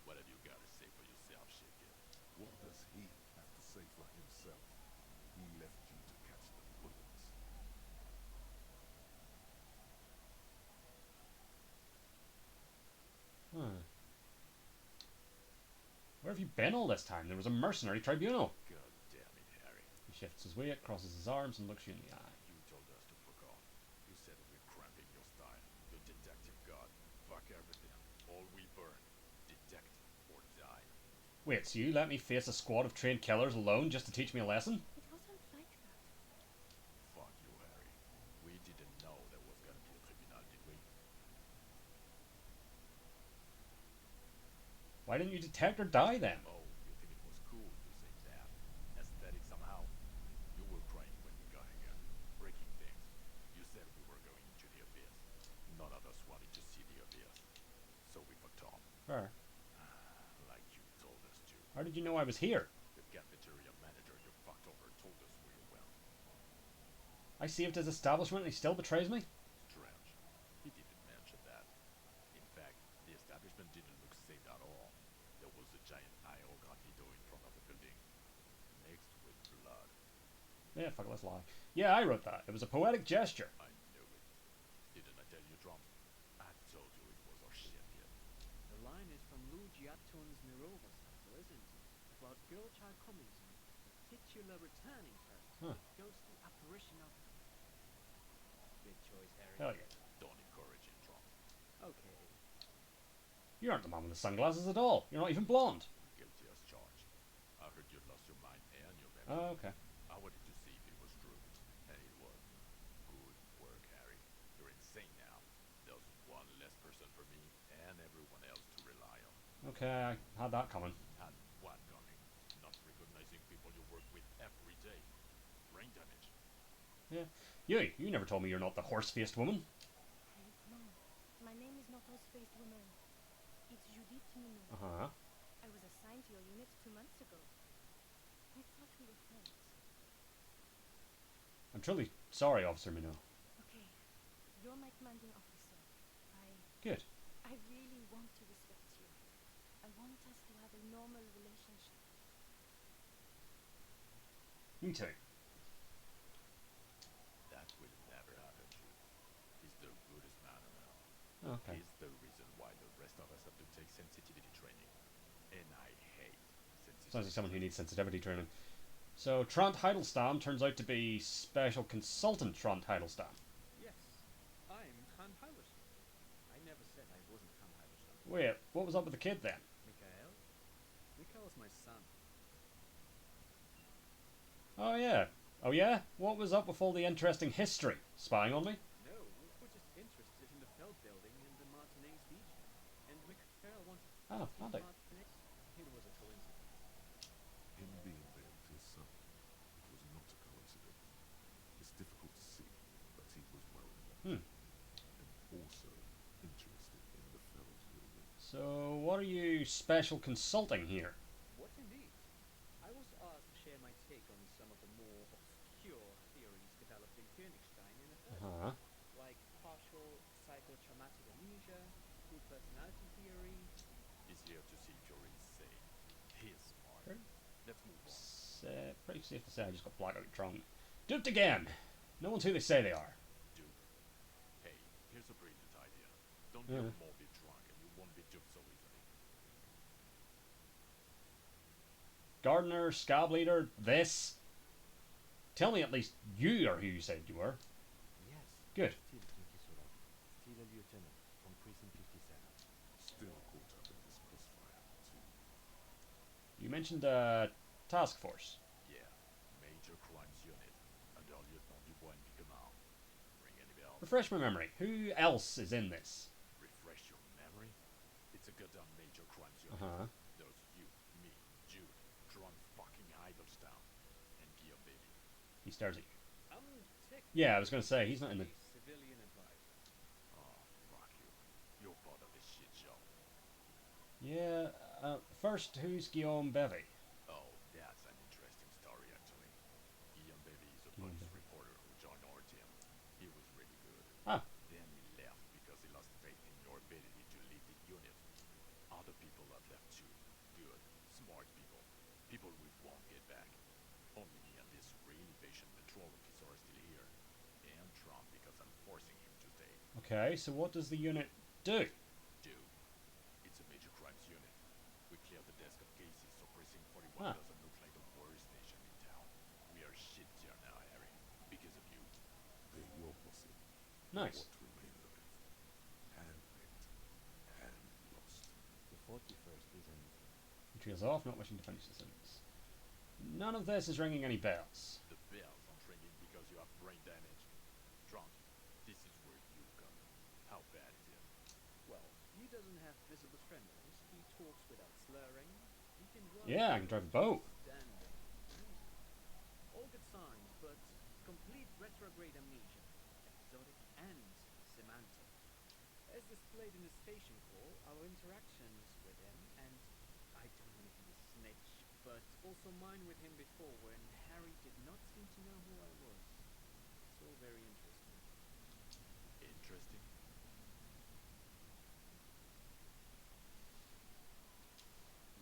What have you got to say for yourself, Shaker? What does he have to say for himself? He left you to catch the bullets. Huh. Where have you been all this time? There was a mercenary tribunal. God damn it, Harry. He shifts his weight, crosses his arms, and looks you in the eye. You told us to fuck off. You said we're cramping your style. Your detective god. Fuck everything. All we burn. Detect or die. Wait, so you let me face a squad of trained killers alone just to teach me a lesson? It wasn't like that. Fuck you, Harry. We didn't know there was gonna be a tribunal, did we? Why didn't you detect or die then? Oh, you think it was cool using that? Aesthetic somehow? You were crying when we got here. Breaking things. You said we were going into the abyss. None of us wanted to see the abyss. So we fucked off. Fair. Like you told us to. How did you know I was here? The cafeteria manager you fucked over told us where you went. I saved his establishment and he still betrays me? Strange. He didn't mention that. In fact, the establishment didn't look safe at all. There was a giant iogratito in front of the building. Mixed with blood. Yeah, fuck it, let's lie. Yeah, I wrote that. It was a poetic gesture. I knew it. Didn't I tell you, Trump? I told you it was our champion. The line is from Lou Giatton's Nerova cycle, isn't it? About girl-child communism. The titular returning person. Huh. Ghostly apparition of... Good choice, Harry. Hell yeah. Don't encourage him, Trump. Okay. You aren't the man with the sunglasses at all. You're not even blonde. Guilty as charged. I heard you'd lost your mind and your memory. Oh, okay. I wanted to see if it was true. And it was. Good work, Harry. You're insane now. There's one less person for me and everyone else to rely on. Okay, I had that coming. Had what coming? Not recognizing people you work with every day. Brain damage. Yeah. You never told me you're not the horse-faced woman. No, my name is not Horse-Faced Woman. It's Judith Minot. Uh-huh. I was assigned to your unit 2 months ago. I thought we were friends. I'm truly sorry, Officer Minot. Okay, you're my commanding officer. Good. I really want to respect you. I want us to have a normal relationship. Me too. That will never happen, Jude. He's the goodest man around. Okay. He's the reason why the rest of us have to take sensitivity training. And I hate sensitivity. Sounds like someone who needs sensitivity training. So, Trant Heidelstam turns out to be Special Consultant Trant Heidelstam. Yes, I'm Trond Heidelstam. I never said I wasn't Trond Heidelstam. Wait, what was up with the kid then? Mikhail? Mikhail's my son. Oh yeah. Oh yeah? What was up with all the interesting history? Spying on me? No, we're just interested in the Feld building and the Martinez region. And Mikhail wanted to Oh, teach handy. Martinez. It was a coincidence. Him being there with his son, it was not a coincidence. It's difficult to see, but he was well informed. And also interested in the Fells building. So, what are you special consulting here? What indeed? I was asked to share my take on some of the more obscure theories developed in Königstein in the first Uh-huh. like partial psychotraumatic amnesia, super here to see if you're insane. He's smart. Pretty, Let's move on. pretty safe to say I just got blackout drunk. Duped again! No one's who they say they are. Duped. Hey, here's a brilliant idea. Don't Yeah. get morbid drunk and you won't be duped so easily. Gardener, scab leader, this. Tell me at least you are who you said you were. Yes. Good. Still Kinky Soda. Still a lieutenant from Precinct 57. Still caught up in this crossfire, too. You mentioned task force. Yeah, Major Crimes Unit under Lieutenant Dubois and Piquemont. Ring any bells? Refresh my memory. Who else is in this? Refresh your memory? It's a goddamn Major Crimes Uh Unit. huh. There's you, me, Jude, Tron fucking Idlestown, and Guillaume Baby. He stares at you. I'm technically Yeah, I was gonna say he's not in the. a civilian advisor. Oh, fuck you. You're part of this shit show. Yeah. First, who's Guillaume Bevy? Oh, that's an interesting story, actually. Guillaume Baby is a Guillaume police Bevy. reporter who joined our team. He was really good. Ah. Then he left because he lost faith in your ability to lead the unit. Other people have left too. Good, smart people. People we won't get back. Only me and this really patient patrol officer are still here. And Trump because I'm forcing him to stay. Okay, so what does the unit do? Dude, it's a major crimes unit. We cleared the desk of cases, so Precinct 41 Huh. doesn't look like the worst nation in town. We are shit tier now, Harry. Because of you. They're your pussy. Nice. What remains of it? Handpicked. And lost. The 41st is anything. He trails off, not wishing to finish the sentence. None of this is ringing any bells. The bells aren't ringing because you have brain damage. Trump, this is where you come in. How bad is it? Well, he doesn't have visible tremors. He talks without slurring. He can drive. Yeah, I can drive a boat. Standing. All good signs, but complete retrograde amnesia, episodic and semantic. As displayed in the station call, our interactions with him, and I don't want to be a snitch, but also mine with him before when Harry did not seem to know who I was. It's all very interesting. Interesting?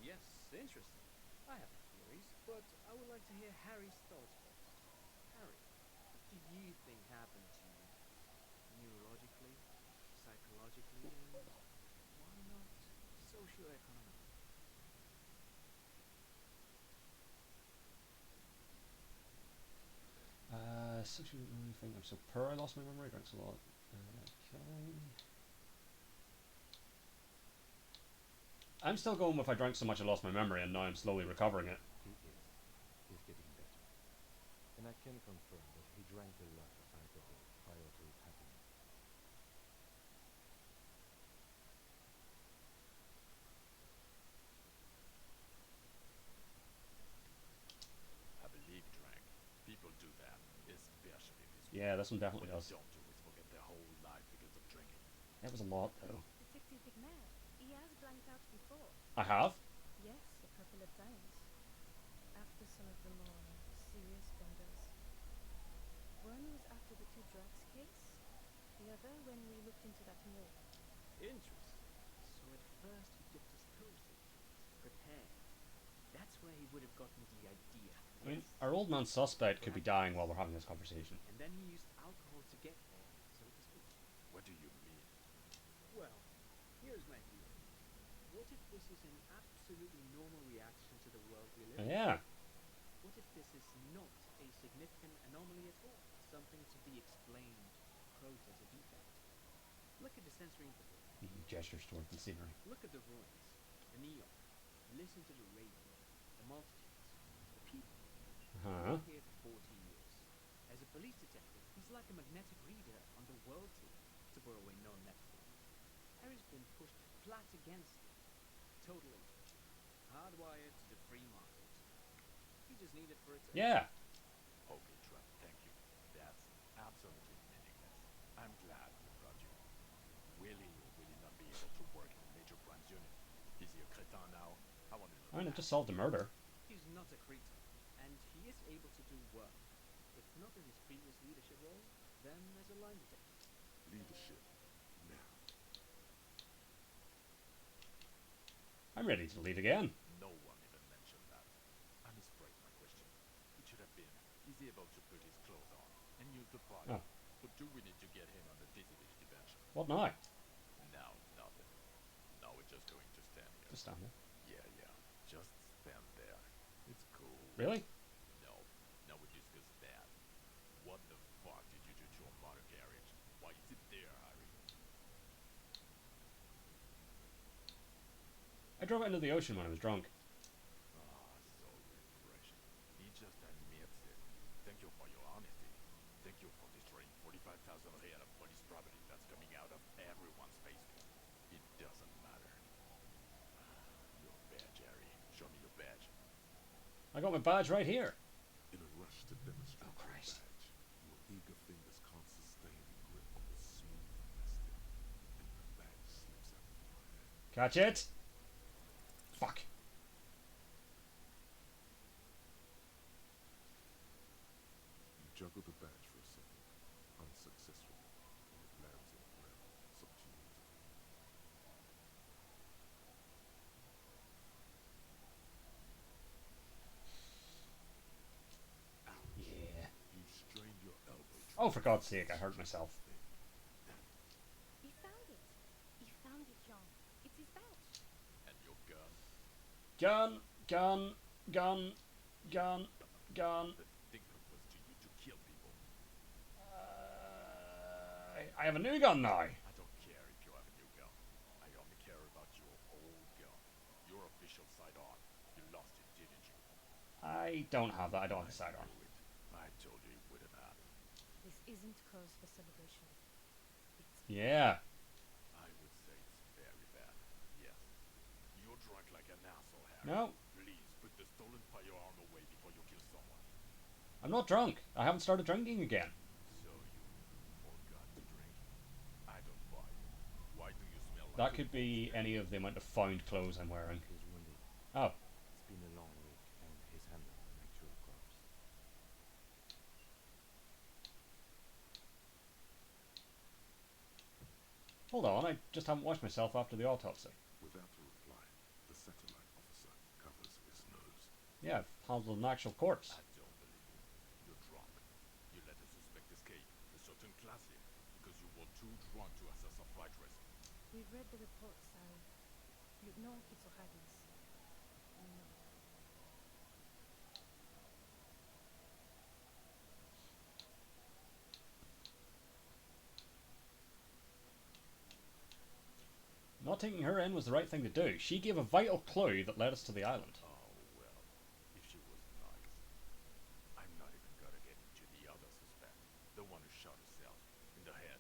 Yes, interesting. I have my theories, but I would like to hear Harry's thoughts first. Harry, what do you think happened to you? Neurologically, psychologically, and why not socioeconomically? Social thing. I'm so poor. I lost my memory. Drinks a lot. Okay. I'm still going with I drank so much I lost my memory, and now I'm slowly recovering it. He is. He's getting better. And I can confirm that he drank a lot of alcohol prior to it happening. I believe he drank. People do that, especially this one. Yeah, this one definitely What does. they don't do is forget their whole life because of drinking. That was a lot, though. Detective Vigner, he has blanked out before. I have. Yes, a couple of times. After some of the more serious benders. One was after the two drugs case. The other when we looked into that mole. Interesting. So at first he dipped his toes into it, prepared. That's where he would have gotten the idea. I mean, Yes. our old man suspect could be dying while we're having this conversation. And then he used alcohol to get there, so to speak. What do you mean? Well, here's my theory. What if this is an absolutely normal reaction to the world we live in? Yeah. What if this is not a significant anomaly at all? Something to be explained, quote, as a defect. Look at the sensory input here. He gestures towards the scenery. Look at the ruins, the neon. Listen to the radio, the multitudes, the people. Huh? Been here for 40 years. As a police detective, he's like a magnetic reader on the world team, to borrow a known metaphor. Harry's been pushed flat against it. Totally. Hardwired to the free market. He just needed for it to... Yeah. Okay, Trump, thank you. That's absolutely meaningless. I'm glad we brought you. Will he or will he not be able to work in the major crimes unit? Is he a cretin now? I want to know. I mean, it that. just solved a murder. He's not a cretin, and he is able to do work. If not in his previous leadership role, then as a line detective. Leadership. Now. I'm ready to lead again. No one even mentioned that. I misphrased my question. It should have been, is he able to put his clothes on and use the party? Oh. Or do we need to get him on a dimension? What now? Now, nothing. Now we're just going to stand here. Just stand there. Yeah. Just stand there. It's cool. Really? No. Now we discuss that. What the fuck did you do to a motor garage? Why is it there, Harry? I drove it into the ocean when I was drunk. Ah, so refreshing. He just admits it. Thank you for your honesty. Thank you for destroying 45,000 real of police property that's coming out of everyone's basement. It doesn't matter. Your badge, Harry. Show me your badge. I got my badge right here. In a rush to demonstrate Oh, Christ. your badge, your eager fingers can't sustain the grip of the smooth plastic, and the badge slips out of your hand. Catch it. Fuck. You juggle the badge for a second, unsuccessfully, and it lands on the ground some 2 meters away. Yeah. You strained your elbow. Oh, for God's sake, I hurt myself. We found it. He found it, John. It's his badge. And your gun? Gun, gun, gun, gun, gun. The thing was to you to kill people. I have a new gun now. I don't care if you have a new gun. I only care about your old gun. Your official sidearm. You lost it, didn't you? I don't have that. I don't have a sidearm. knew it. I told you it wouldn't happen. This isn't cause for celebration. It's Yeah. I would say it's very bad. Yes. You're drunk like an asshole, Harry. No, Please put the stolen firearm away before you kill someone. I'm not drunk. I haven't started drinking again. So you forgot to drink? I don't buy it. Why do you smell like That a could be any of the amount of found clothes I'm wearing. He's wounded. Oh, It's been a long week, and he's handled an actual corpse. hold on. I just haven't washed myself after the autopsy. Without a reply, the satellite officer covers his nose. Yeah, I've handled an actual corpse. I don't believe you. You're drunk. You let a suspect escape, a certain classic, because you were too drunk to assess a flight risk. We've read the reports, Harry. Lieutenant Kitsohagis. No. Not taking her in was the right thing to do. She gave a vital clue that led us to the island. Oh, well, if she was nice. I'm not even gonna get into the other suspect, the one who shot herself in the head,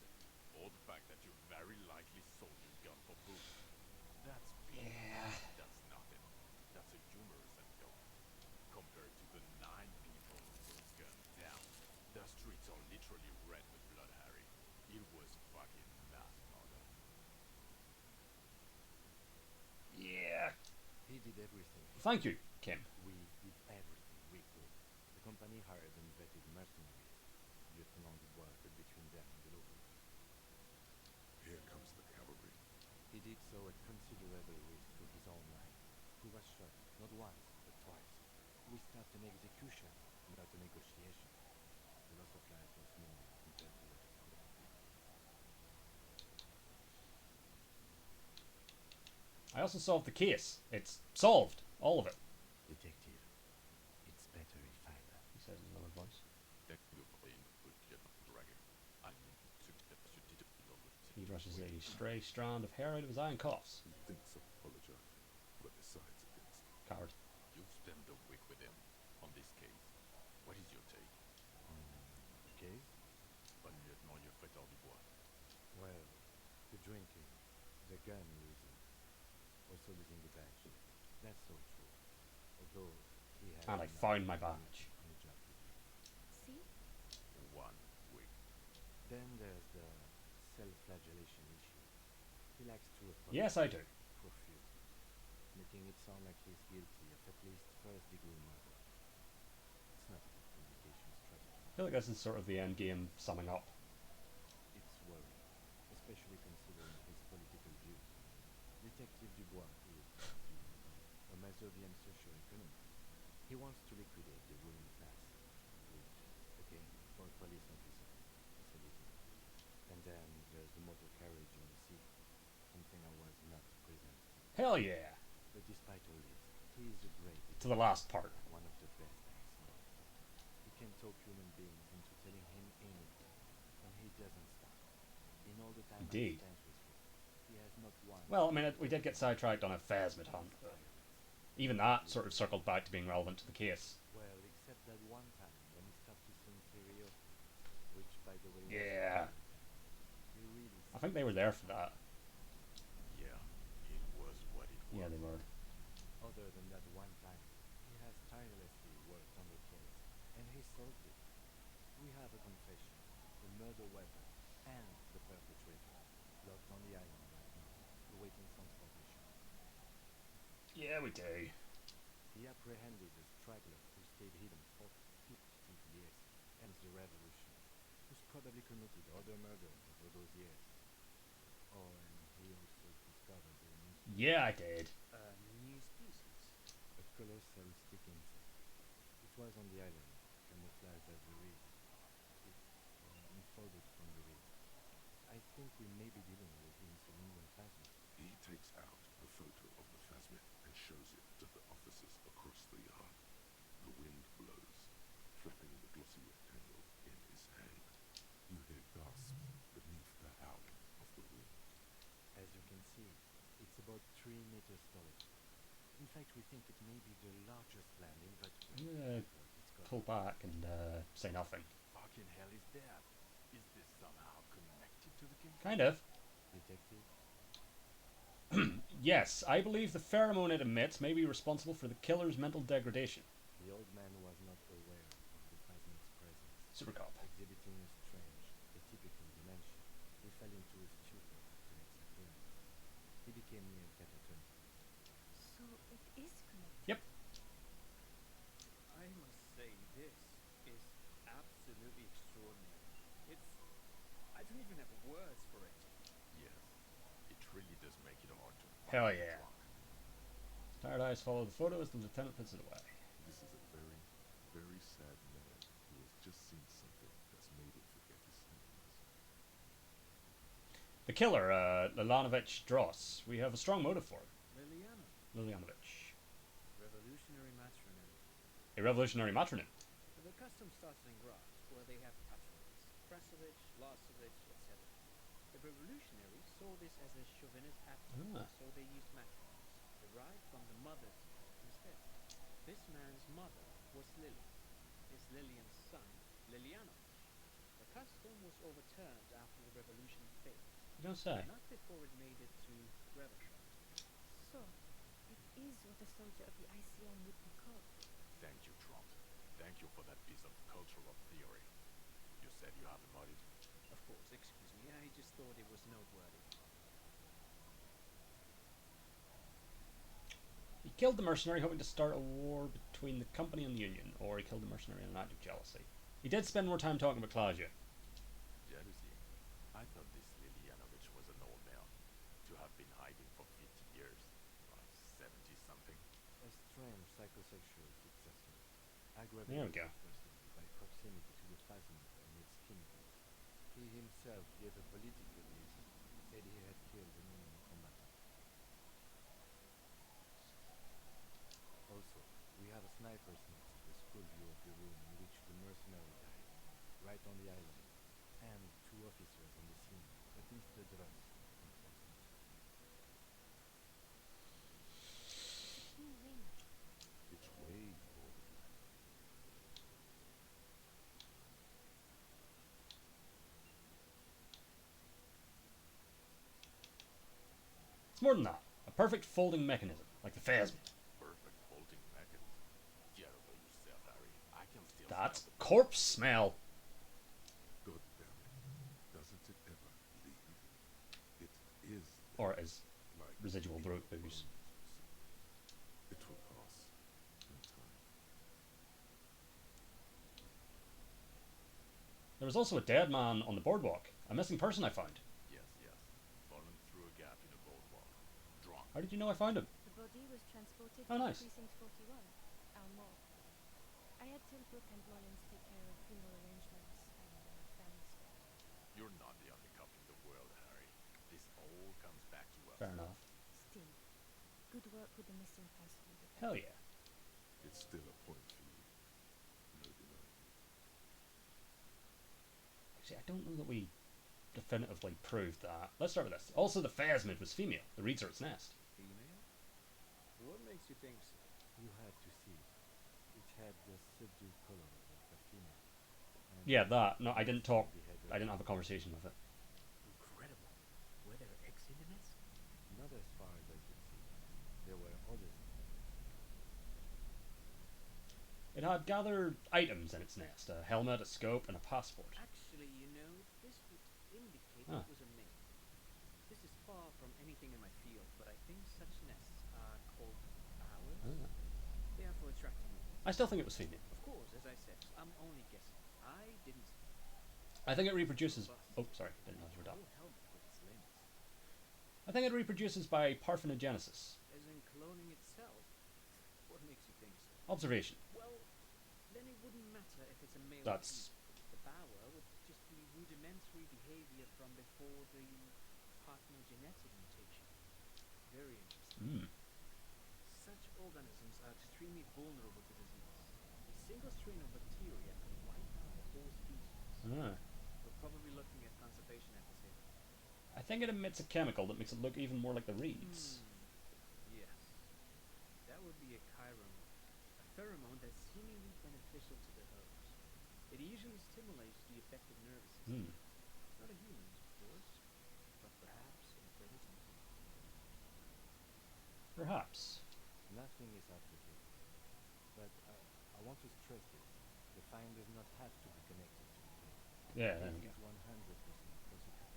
or the fact that you very likely sold your gun for booze. That's big. Yeah. That's nothing. That's a humorous anecdote. Compared to the 9 people who were gunned down. The streets are literally red with blood, Harry. It was fucking mass murder. Yeah. He did everything. Thank you, Kim. We did everything we could. The company hired and vetted mercenaries. Lieutenant Dubois stood between them and the local. Here comes the cavalry. He did so at considerable risk to his own life. He was shot, not once, but twice. We stopped an execution, not a negotiation. The loss of life was small compared to what it could have been. I also solved the case. It's solved. All of it. Detective, it's better if I He says in another voice. Thank you for the input, Lieutenant Dragon. I suggest you did it along with He brushes a stray strand of hair out of his eye and coughs. He thinks of apologizing, but decides against it. Coward. You've spent a week with him on this case. What is your take? Okay? On Lieutenant Yefretor Dubois. Well, the drinking, the gun losing, also losing the badge. That's all true. Although he had And I enough found my to badge. on the job to do. See? 1 week. Then there's the self-flagellation issue. He likes to apologize Yes, I do. profusely, making it sound like he's guilty of at least first-degree murder. It's not a good communication strategy. I feel like this is sort of the end game summing up. It's worrying, especially considering his political views. Detective Dubois is, as you Zovian socio-economy. He wants to liquidate the ruling class, which, again, for a police officer, is illegal. And then there's the motor carriage in the sea, something I was not present to. Hell yeah. But despite all this, he is a great To the last part. one of the best axemen. You can talk human beings into telling him anything, and he doesn't stop. In all the time I Indeed. spent with him, he has not once. Well, I mean, we did get sidetracked on a Phasmid hunt, but even that sort of circled back to being relevant to the case. Well, except that one time when he stopped to sing karaoke, which, by the way, Yeah. he really. I think they were there for that. Yeah, it was what it was. Yeah, they were. Other than that one time, he has tirelessly worked on the case, and he solved it. We have a confession, the murder weapon, and the perpetrator locked on the island right now, awaiting transportation. Yeah, we do. He apprehended a straggler who stayed hidden for 50 years, and the revolution, who's probably committed other murders over those years. Oh, and he also discovered a new Yeah, I did. New species. a colossal stick insect. It was on the island, camouflaged as a reed. It unfolded from the reed. I think we may be dealing with the insulinian plasma. He takes out the photo of the phasmid and shows it to the officers across the yard. The wind blows, flapping the glossy rectangle in his hand. You hear gasps beneath the howling of the wind. As you can see, it's about 3 meters tall. In fact, we think it may be the largest land invertebrate Yeah. ever discovered. Pull back and say nothing. Fucking hell is that? Is this somehow connected to the case? Kind of. Detective, Yes, I believe the pheromone it emits may be responsible for the killer's mental degradation. the old man was not aware of the phasmid's presence. Super cop. Exhibiting a strange, atypical dementia, he fell into a stupor after its appearance. He became near catatonic. So it is connected. Yep. I must say, this is absolutely extraordinary. I don't even have words for it. Yes. It really does make it hard to Hell find the yeah. drunk. Tired eyes follow the photo as the lieutenant puts it away. This is a very, very sad man who has just seen something that's made him forget his senses. The killer, Lilanovich Dross. We have a strong motive for him. Liliana, Lilianovich. revolutionary matronym. A revolutionary matronym. The custom started in Graz, where they have patrons, Krasovich, Lasovich, etc. The revolutionaries saw this as a chauvinist attitude, Ah. so they used matronyms, derived from the mother's name instead. This man's mother was Lily, his Lilian's son, Lilianovich. The custom was overturned after the revolution failed, You don't say. not before it made it to Revachol. So it is what a soldier of the ICM would be called. Thank you, Trump. Thank you for that piece of cultural theory. You said you have a motive. Of course, excuse me, I just thought it was noteworthy. He killed the mercenary hoping to start a war between the company and the Union, or he killed the mercenary in an act of jealousy. He did spend more time talking about Claudia. Jealousy? I thought this Lilianovich was an old man. To have been hiding for 50 years. Like 70-something. A strange psychosexual fixation, There we aggravated go. firstly by proximity to the phasmid and its chemicals. He himself gave a political reason, said he had killed an enemy combatant. Also, we have a sniper's net, a school view of the room in which the mercenary died, right on the island, and 2 officers on the scene, but Mr. Dross, unfortunately. It's a keen ring. It's way more than that. It's more than that. A perfect folding mechanism, like the Phasmid. Perfect bolting mechanism. Get over yourself, Harry. I can still That's smell the corpse smell. God damn it. Doesn't it ever leave? It is Or as like residual the throat bones ooze. or something. It will pass in time. There was also a dead man on the boardwalk. A missing person I found. Yes, yes. Fallen through a gap in a boardwalk. Drunk. How did you know I found him? The body was was transported Oh, to nice. Precinct 41, our morgue. I had Tilbrook and Mullins take care of funeral arrangements and family stuff. You're not the only cop in the world, Harry. This all comes back to us. Fair enough. Still, good work with the missing passenger. Hell yeah. It's still a point for you. No denying it. Actually, I don't know that we definitively proved that. Let's start with this. Also, the phasmid was female. The reeds are its nest. Female? What makes you think so? You had to see it. It had the subdued color of a female. And Yeah, that. No, I didn't talk. behavior I didn't have a conversation with it. Incredible. Were there eggs in the nest? Not as far as I could see. There were others in there. It had gathered items in its nest: a helmet, a scope, and a passport. Actually, you know, this would indicate Ah. it was a male. This is far from anything in my field, but I think such nests are called bowers. Ah. They are for attracting mates. I still think it was female. Of course, as I said, I'm only guessing. I didn't see it. I think it reproduces. Oh, sorry, didn't know you were done. Whole helmet with its limbs. I think it reproduces by parthenogenesis. As in cloning itself. What makes you think so? Observation. Well, then it wouldn't matter if it's a male That's- or female. The bower would just be rudimentary behavior from before the parthenogenetic mutation. Very interesting. Such organisms are extremely vulnerable to disease. A single strain of bacteria can wipe out a whole species. Ah. We're probably looking at conservation efforts here. I think it emits a chemical that makes it look even more like the reeds. Yes. That would be a chiromone. A pheromone that's seemingly beneficial to the host. It usually stimulates the affected nervous system. Not a human's, of course, but perhaps a predator's. Perhaps. Nothing is off the table. But I want to stress this. The find does not have to be connected to the case. Yeah, there we It go. is 100% prosecutable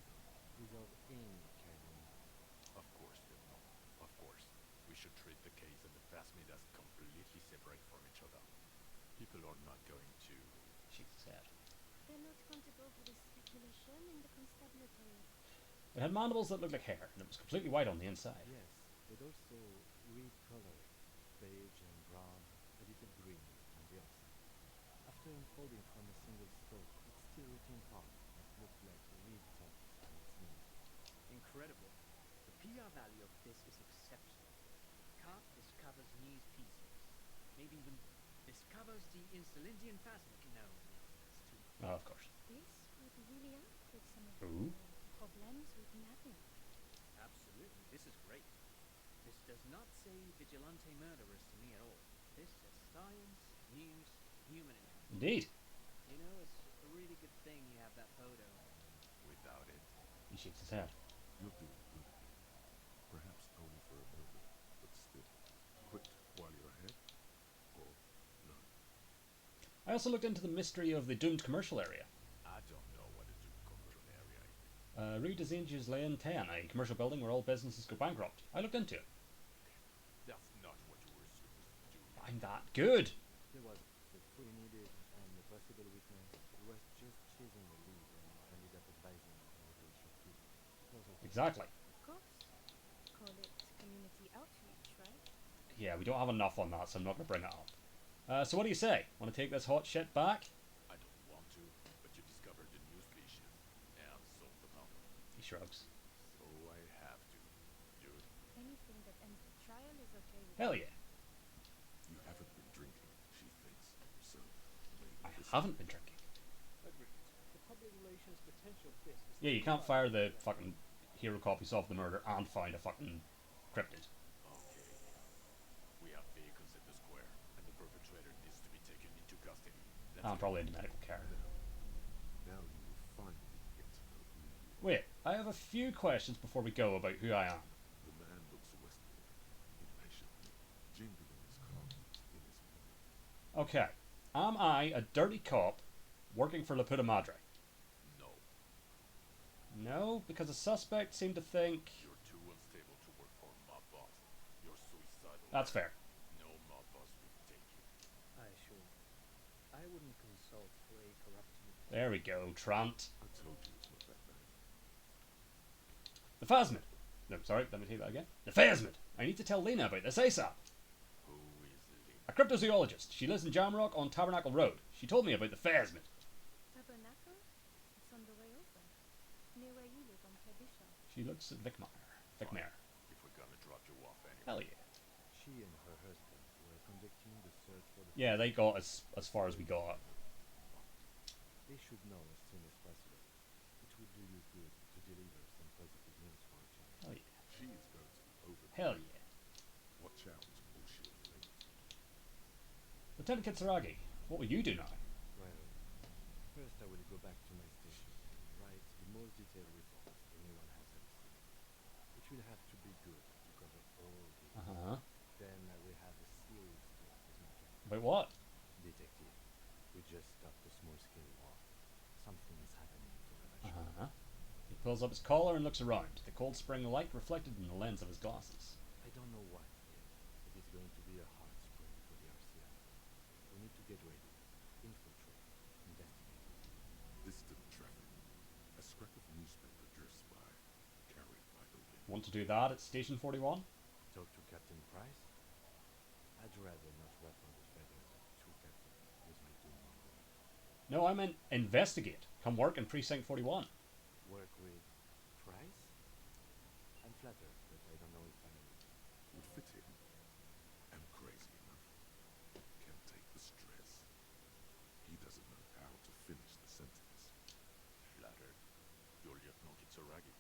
without any chiromone. Of course, Lieutenant. Of course. We should treat the case and the plasmid as completely separate from each other. People are not going to... She's sad. They're not going to go for the speculation in the constabulary. It had mandibles that looked like hair, and it was completely white on the inside. Yes, but also reed coloring, beige and brown, a little green on the outside. After unfolding from a single stalk, it still retained parts that looked like reed tops on its knees. Incredible. The PR value of this is exceptional. Carp discovers new species. Maybe even discovers the Insulindian phasmid. No, that's too much. Oh, of course. This would really help with some of Ooh. the problems we've been having. Absolutely, this is great. This does not say vigilante murderers to me at all. This says science, news, human interest. Indeed. You know, it's a really good thing you have that photo. Without it. He shakes his head. You're doing good here. Perhaps only for a moment, but still. Quit while you're ahead, or none. I also looked into the mystery of the doomed commercial area. I don't know what a doomed commercial area is. Rue des Anges Lane 10, a commercial building where all businesses go bankrupt. I looked into it. That's not what you were supposed to do. I'm that good. There was the clue we needed and the possible witness. It was just chasing a lead and ended up advising on a local shopkeeper. It was okay. Exactly. Of course. Call it community outreach, right? Yeah, we don't have enough on that, so I'm not going to bring it up. So what do you say? Want to take this hot shit back? I don't want to, but you discovered a new species and solved the problem. He shrugs. So I have to do it. Anything that ends the trial is okay with Hell me. yeah. You haven't been drinking, she thinks. So, maybe I this haven't been drinking. Agreed. The public relations potential of this is... Yeah, you can't fire the fucking hero copy solve the murder and find a fucking cryptid. Okay. We have vehicles in the square, and the perpetrator needs to be taken into custody. And probably into medical care. Now you will finally get to know who you are. Wait, I have a few questions before we go about who I am. The man looks westward, impatiently, jingling his car keys in his pocket. Okay. Am I a dirty cop working for La Puta Madre? No, No, because the suspect seemed to think... you're too unstable to work for a mob boss. You're suicidal. That's fair. No mob boss would take you. I assure you. I wouldn't consult for a corrupt youth. There we go, Trant. I told you it's not that bad. The phasmid. No, sorry, let me take that again. The Phasmid! I need to tell Lena about this ASAP. Who is Lena? A cryptozoologist. She lives in Jamrock on Tabernacle Road. She told me about the Phasmid. Tabernacle? It's on the way over. Near where you live on Kedisha. She looks at Vicmire. Vicmire. If we're gonna drop you off anyway. Hell yeah. She and her husband were conducting the search for the Yeah, they got as far as we got. They should know as soon as possible. It would do you good to deliver some positive news for a change. Hell yeah. She is going to be over. Hell yeah. Watch out, or she'll faint. Lieutenant Kitsuragi, what will you do now? Well, first I will go back to my station and write the most detailed report anyone has ever seen. It will have to be good to cover all the... Uh-huh. Then I will have a serious talk with my captain. About what? Detective, we just stopped a small-scale war. Something is happening to Ravachol. Uh-huh. He pulls up his collar and looks around, the cold spring light reflected in the lens of his glasses. I don't know what yet. It is going to be a hard spring for the RCI. We need to get ready, infiltrate, investigate. Distant traffic. A scrap of newspaper drifts by, carried by the wind. Want to do that at Station 41? Talk to Captain Price? I'd rather not ruffle the feathers of two captains with my doom mongering. No, I meant investigate. Come work in Precinct 41. Work with Price? I'm flattered, but I don't know if I... Would fit him. I'm crazy enough. Can't take the stress. He doesn't know how to finish the sentence. Flattered. You're Lieutenant Kitsuragi.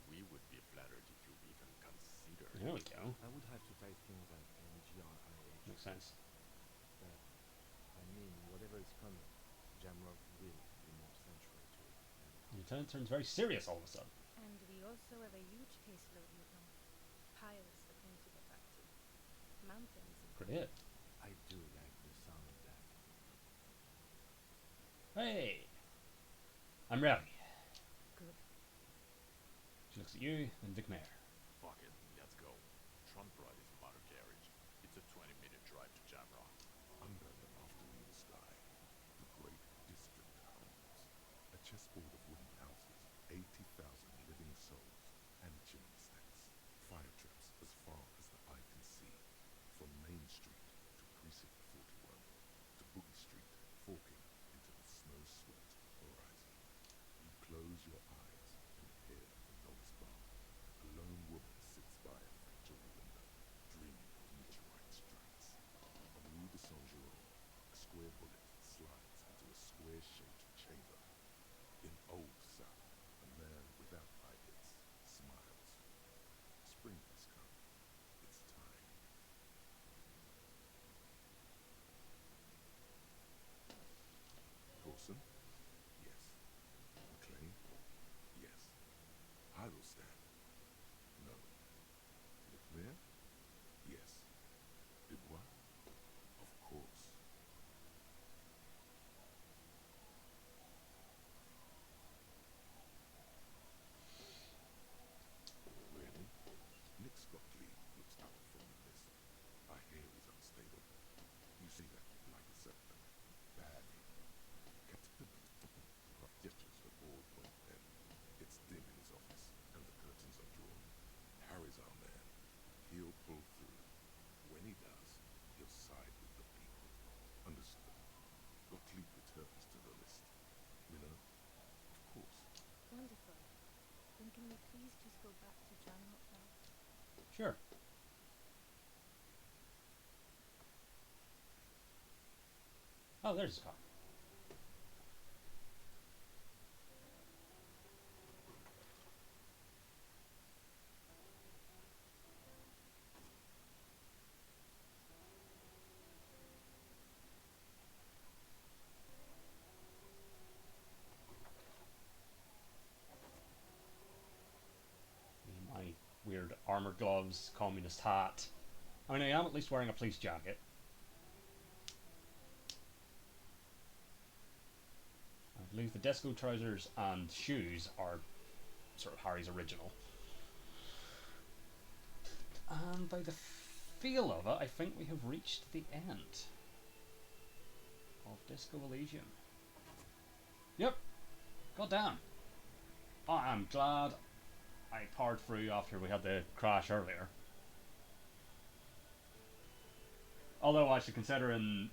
We would be flattered if you even consider. There we go. I would have to tie things up and GRIH. Makes sense. But, I mean, whatever is coming, Jamrock will be more central to it. The lieutenant turns very serious all of a sudden. And we also have a huge caseload, Lieutenant. Piles that we need to get back to. Mountains. Great. I do like the sound of that. Hey! I'm ready. Good. She looks at you, then Vicmare. Fuck it, let's go. Trump brought his motor carriage. It's a 20-minute drive to Jamrock. Under the afternoon sky, the great district hums. A chessboard of wooden houses, 80,000 living souls, and chimney stacks. Fire traps as far as the eye can see. From Main Street to Precinct 41, to Boogie Street, forking into the snow-swept horizon. You close your eyes and hear the noise bar. A lone woman sits by a fractured window, dreaming of meteorite strikes. On Rue de Saint-Jérôme, a square bullet slides into a square-shaped chamber. In Old South, a man without eyelids smiles. Spring has come. It's time. Coulson? Yes. McLean? Yes. Heidelstein? No. Leclerc? Yes. Dubois? Of course. Really? Nick Scottley looks up from the list. I hear he's unstable. You see that like a serpent. Badly. Captain gestures a ballpoint pen. It's dim in his office, and the curtains are drawn. Harry's our man. He'll pull through. When he does, he'll side with the people. Understood. Gottlieb returns to the list. Miller? Of course. Wonderful. Then can we please just go back to Jamrock now? Sure. Oh, there's his car. My weird armored gloves, communist hat. I mean, I am at least wearing a police jacket. I believe the disco trousers and shoes are sort of Harry's original. And by the feel of it, I think we have reached the end of Disco Elysium. Yep. God damn. I am glad I powered through after we had the crash earlier. Although, actually, considering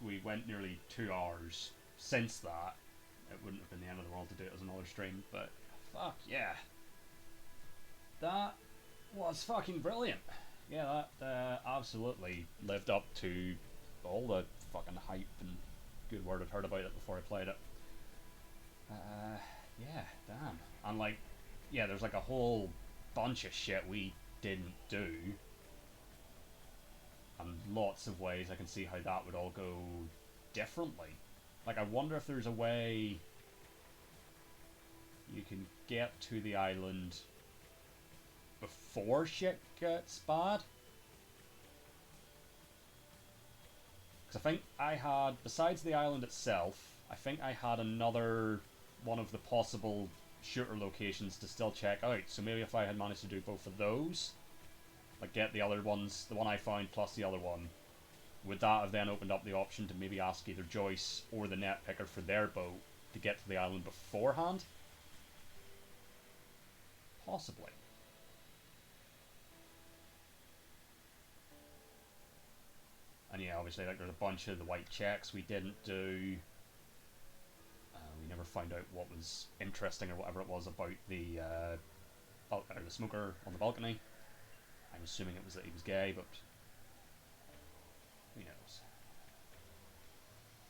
we went nearly 2 hours since that, it wouldn't have been the end of the world to do it as another stream. But fuck yeah, that was fucking brilliant. Yeah, that absolutely lived up to all the fucking hype and good word I'd heard about it before I played it. Yeah, damn. And like, yeah, there's like a whole bunch of shit we didn't do, and lots of ways I can see how that would all go differently. Like, I wonder if there's a way you can get to the island before shit gets bad. Because I think I had, besides the island itself, I think I had another one of the possible shooter locations to still check out. So maybe if I had managed to do both of those, like get the other ones, the one I found plus the other one, would that have then opened up the option to maybe ask either Joyce or the net picker for their boat to get to the island beforehand? Possibly. And yeah, obviously, like, there's a bunch of the white checks we didn't do. We never found out what was interesting or whatever it was about the the smoker on the balcony. I'm assuming it was that he was gay, but who knows.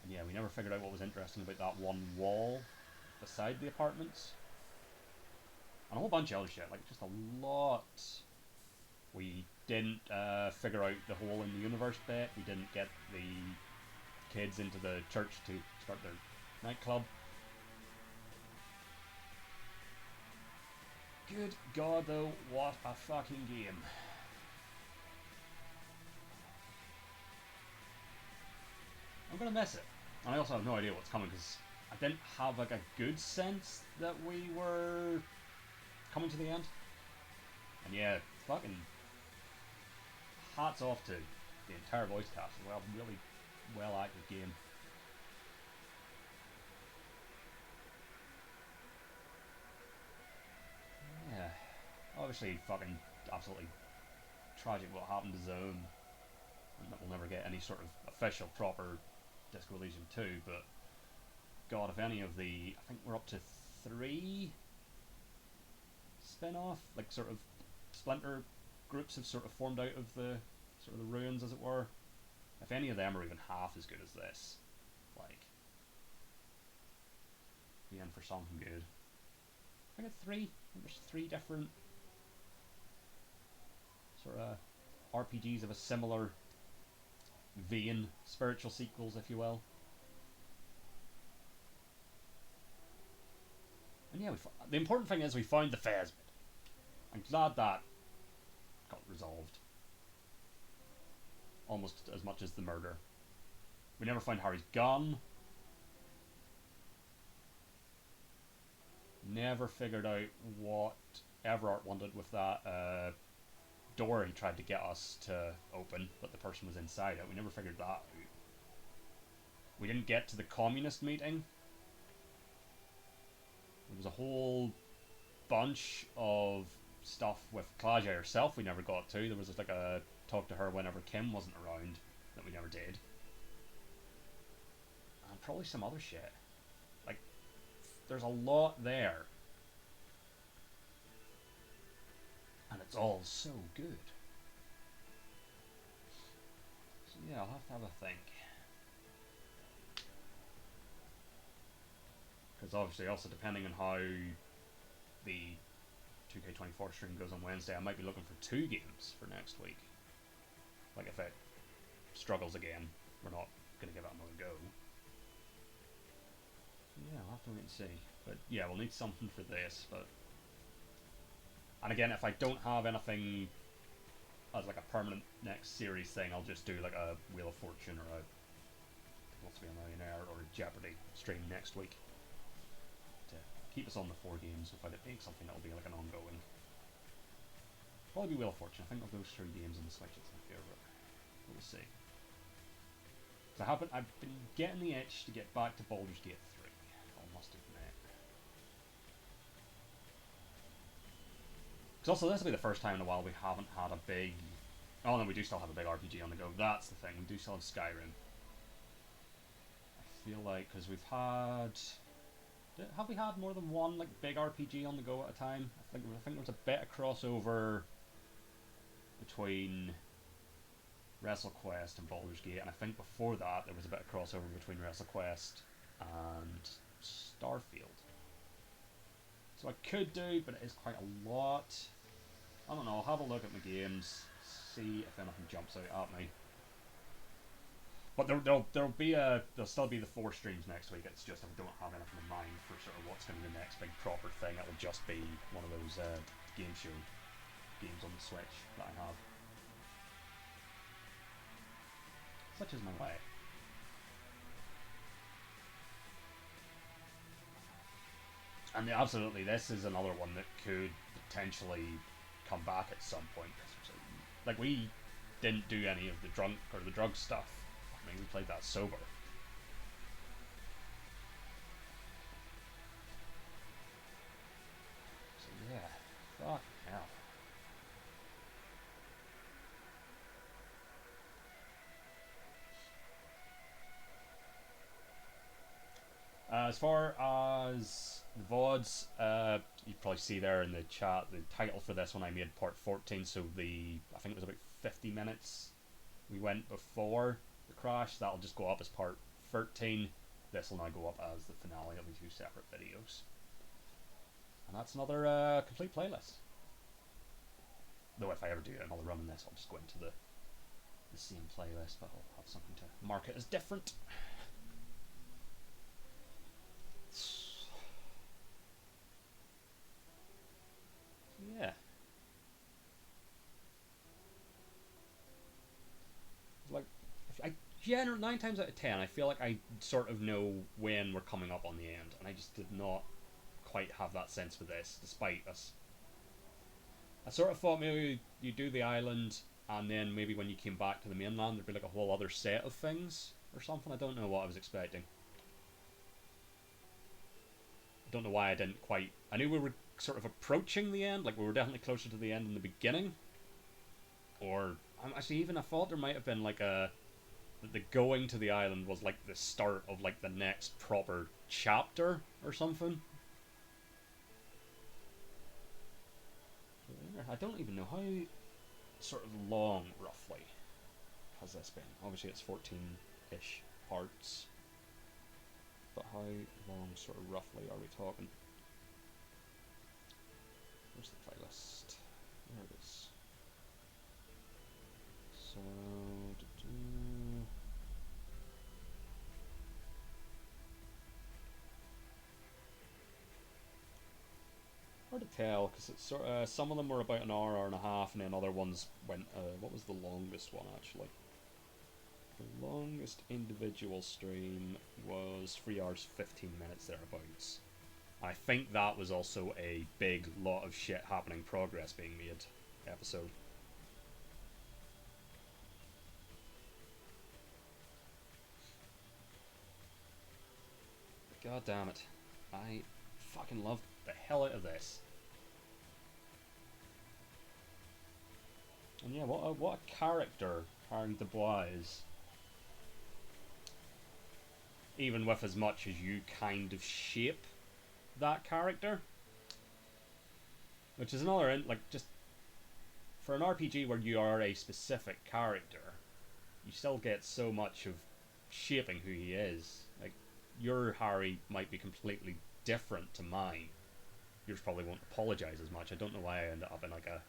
And yeah, we never figured out what was interesting about that one wall beside the apartments. And a whole bunch of other shit, like just a lot. We didn't figure out the hole in the universe bit. We didn't get the kids into the church to start their nightclub. Good God, though, what a fucking game. I'm gonna miss it. And I also have no idea what's coming, because I didn't have like a good sense that we were coming to the end. And yeah, fucking hats off to the entire voice cast as well. Really well acted game. Yeah. Obviously fucking absolutely tragic what happened to Zone. And that we'll never get any sort of official proper Disco Elysium 2, but God, if any of the, I think we're up to 3 spin-off, like sort of splinter groups have sort of formed out of the sort of the ruins, as it were. If any of them are even half as good as this, like, be in for something good. I think it's 3. I think there's 3 different sort of RPGs of a similar vein, spiritual sequels, if you will. And yeah, the important thing is we found the Fez bit. I'm glad that got resolved. Almost as much as the murder. We never found Harry's gun. Never figured out what Everard wanted with that door he tried to get us to open, but the person was inside it. We never figured that out. We didn't get to the communist meeting. There was a whole bunch of stuff with Claudia herself we never got to. There was just like a talk to her whenever Kim wasn't around that we never did. And probably some other shit. Like, there's a lot there. And it's all so good. So yeah, I'll have to have a think. Because obviously also depending on how the 2K24 stream goes on Wednesday, I might be looking for 2 games for next week. Like, if it struggles again, we're not going to give it another go. Yeah, I'll have to wait and see. But yeah, we'll need something for this, but... And again, if I don't have anything as like a permanent next series thing, I'll just do like a Wheel of Fortune or a Wants to Be a Millionaire or a Jeopardy stream next week to keep us on the 4 games without it being something that'll be like an ongoing. Probably Wheel of Fortune. I think of those 3 games on the Switch, it's my favourite. But we'll see. So I've been getting the itch to get back to Baldur's Gate 3. I must admit. Because also this will be the first time in a while we haven't had a big... Oh no, we do still have a big RPG on the go. That's the thing, we do still have Skyrim. I feel like, because we've had... Have we had more than one like big RPG on the go at a time? I think there was a bit of crossover between WrestleQuest and Baldur's Gate, and I think before that there was a bit of crossover between WrestleQuest and Starfield. So I could do, but it is quite a lot. I don't know, I'll have a look at my games, see if anything jumps out at me. But there'll still be the 4 streams next week. It's just I don't have anything in mind for sort of what's going to be the next big proper thing. It'll just be one of those game show games on the Switch that I have. Such is my way. And absolutely, this is another one that could potentially come back at some point. Like, we didn't do any of the drunk or the drug stuff. I mean, we played that sober. So yeah, fuck hell. As far as the VODs, you probably see there in the chat the title for this one I made part 14, so I think it was about 50 minutes we went before the crash. That'll just go up as part 13. This will now go up as the finale. It'll be 2 separate videos. And that's another complete playlist. Though if I ever do another run in this, I'll just go into the same playlist, but I'll have something to mark it as different. Yeah. Like, yeah, 9 times out of 10, I feel like I sort of know when we're coming up on the end, and I just did not quite have that sense with this, despite us. I sort of thought maybe you do the island, and then maybe when you came back to the mainland, there'd be like a whole other set of things or something. I don't know what I was expecting. I don't know why I didn't quite... I knew we were sort of approaching the end, like we were definitely closer to the end in the beginning. Or, actually, even I thought there might have been like the going to the island was like the start of like the next proper chapter or something. I don't even know how sort of long, roughly, has this been. Obviously it's 14-ish parts. But how long, sort of roughly, are we talking? Where's the playlist? There it is. So... hard to tell, because it's sort of, some of them were about an hour and a half, and then other ones went, what was the longest one, actually? The longest individual stream was 3 hours 15 minutes thereabouts. I think that was also a big lot of shit happening, progress being made episode. God damn it. I fucking love the hell out of this. And yeah, what a character Harry Dubois is. Even with as much as you kind of shape that character. Which is another, like, just... for an RPG where you are a specific character, you still get so much of shaping who he is. Like, your Harry might be completely different to mine. Yours probably won't apologise as much. I don't know why I ended up in like a...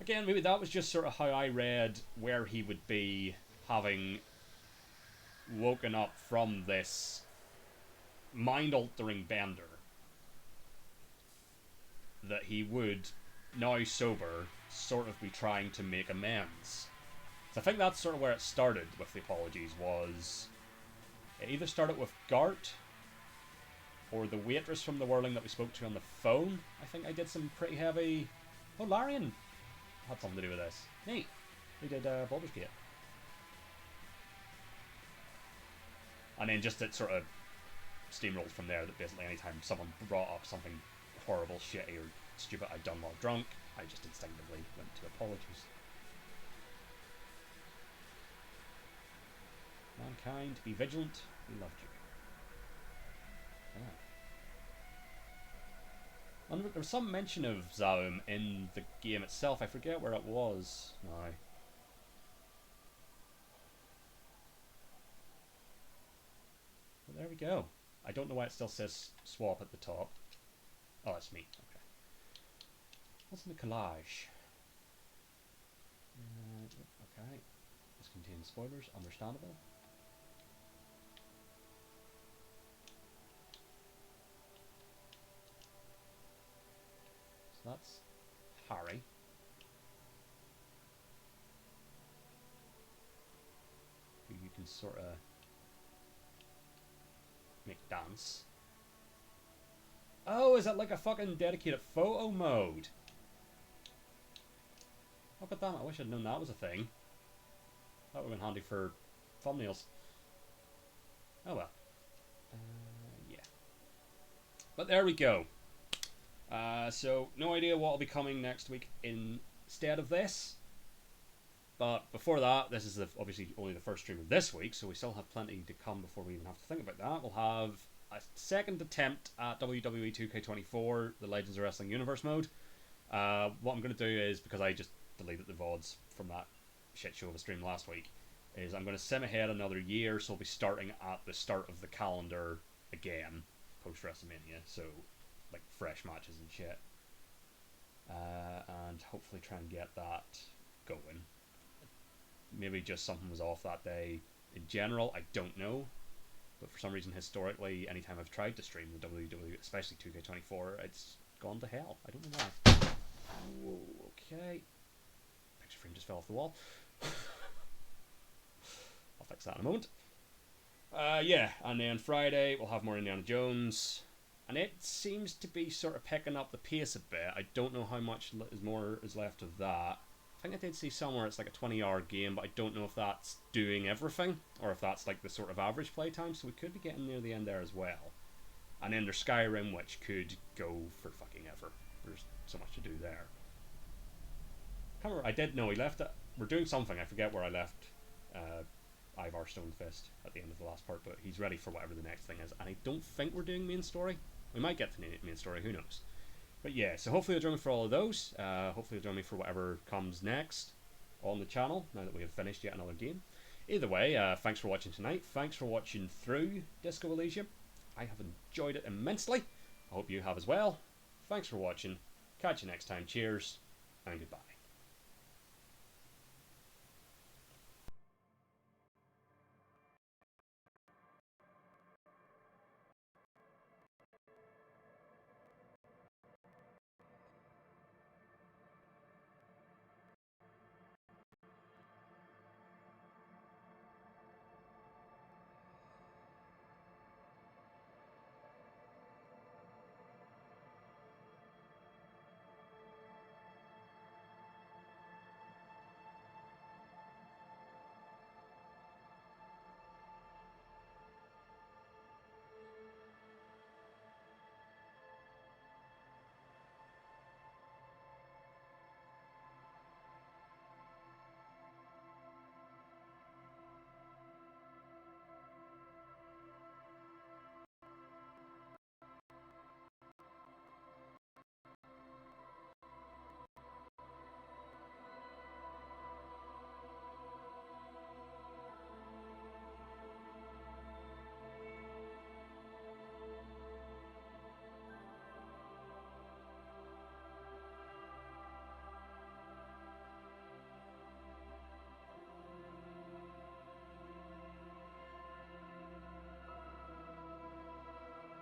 Again, maybe that was just sort of how I read where he would be, having woken up from this mind-altering bender. That he would, now sober, sort of be trying to make amends. So I think that's sort of where it started with the apologies, was... It either started with Gart, or the waitress from the Whirling that we spoke to on the phone. I think I did some pretty heavy... Oh, Larian had something to do with this. Neat. He did Baldur's Gate. And then just it sort of steamrolled from there, that basically anytime someone brought up something horrible, shitty, or stupid I'd done while drunk, I just instinctively went to apologies. Mankind, be vigilant, we loved you. Yeah. And there was some mention of Zaum in the game itself, I forget where it was now. But there we go. I don't know why it still says swap at the top. Oh, that's me. Okay. What's in the collage? Okay. This contains spoilers. Understandable. So that's Harry. Who you can sort of make dance. Oh, is that like a fucking dedicated photo mode? Oh, god damn it, I wish I'd known that was a thing. That would have been handy for thumbnails. Oh well. Yeah. But there we go. So, no idea what will be coming next week instead of this. But before that, this is obviously only the first stream of this week, so we still have plenty to come before we even have to think about that. We'll have a second attempt at WWE 2K24, the Legends of Wrestling Universe mode. What I'm going to do is, because I just deleted the VODs from that shit show of a stream last week, is I'm going to sim ahead another year, so I'll be starting at the start of the calendar again, post-WrestleMania, so like fresh matches and shit. And hopefully try and get that going. Maybe just something was off that day in general, I don't know. But for some reason, historically, anytime I've tried to stream the WWE, especially 2K24, it's gone to hell. I don't know why. Whoa, okay. Picture frame just fell off the wall. I'll fix that in a moment. Yeah, and then Friday we'll have more Indiana Jones. And it seems to be sort of picking up the pace a bit. I don't know how much more is left of that. I think I did see somewhere it's like a 20-hour game, but I don't know if that's doing everything or if that's like the sort of average playtime, so we could be getting near the end there as well. And then there's Skyrim, which could go for fucking ever. There's so much to do there. Can't remember, I did know he left it. We're doing something, I forget where I left Ivar Stonefist at the end of the last part, but he's ready for whatever the next thing is, and I don't think we're doing main story. We might get to the main story, who knows. But yeah, so hopefully you'll join me for all of those. Hopefully you'll join me for whatever comes next on the channel, now that we have finished yet another game. Either way, thanks for watching tonight. Thanks for watching through Disco Elysium. I have enjoyed it immensely. I hope you have as well. Thanks for watching. Catch you next time. Cheers, and goodbye.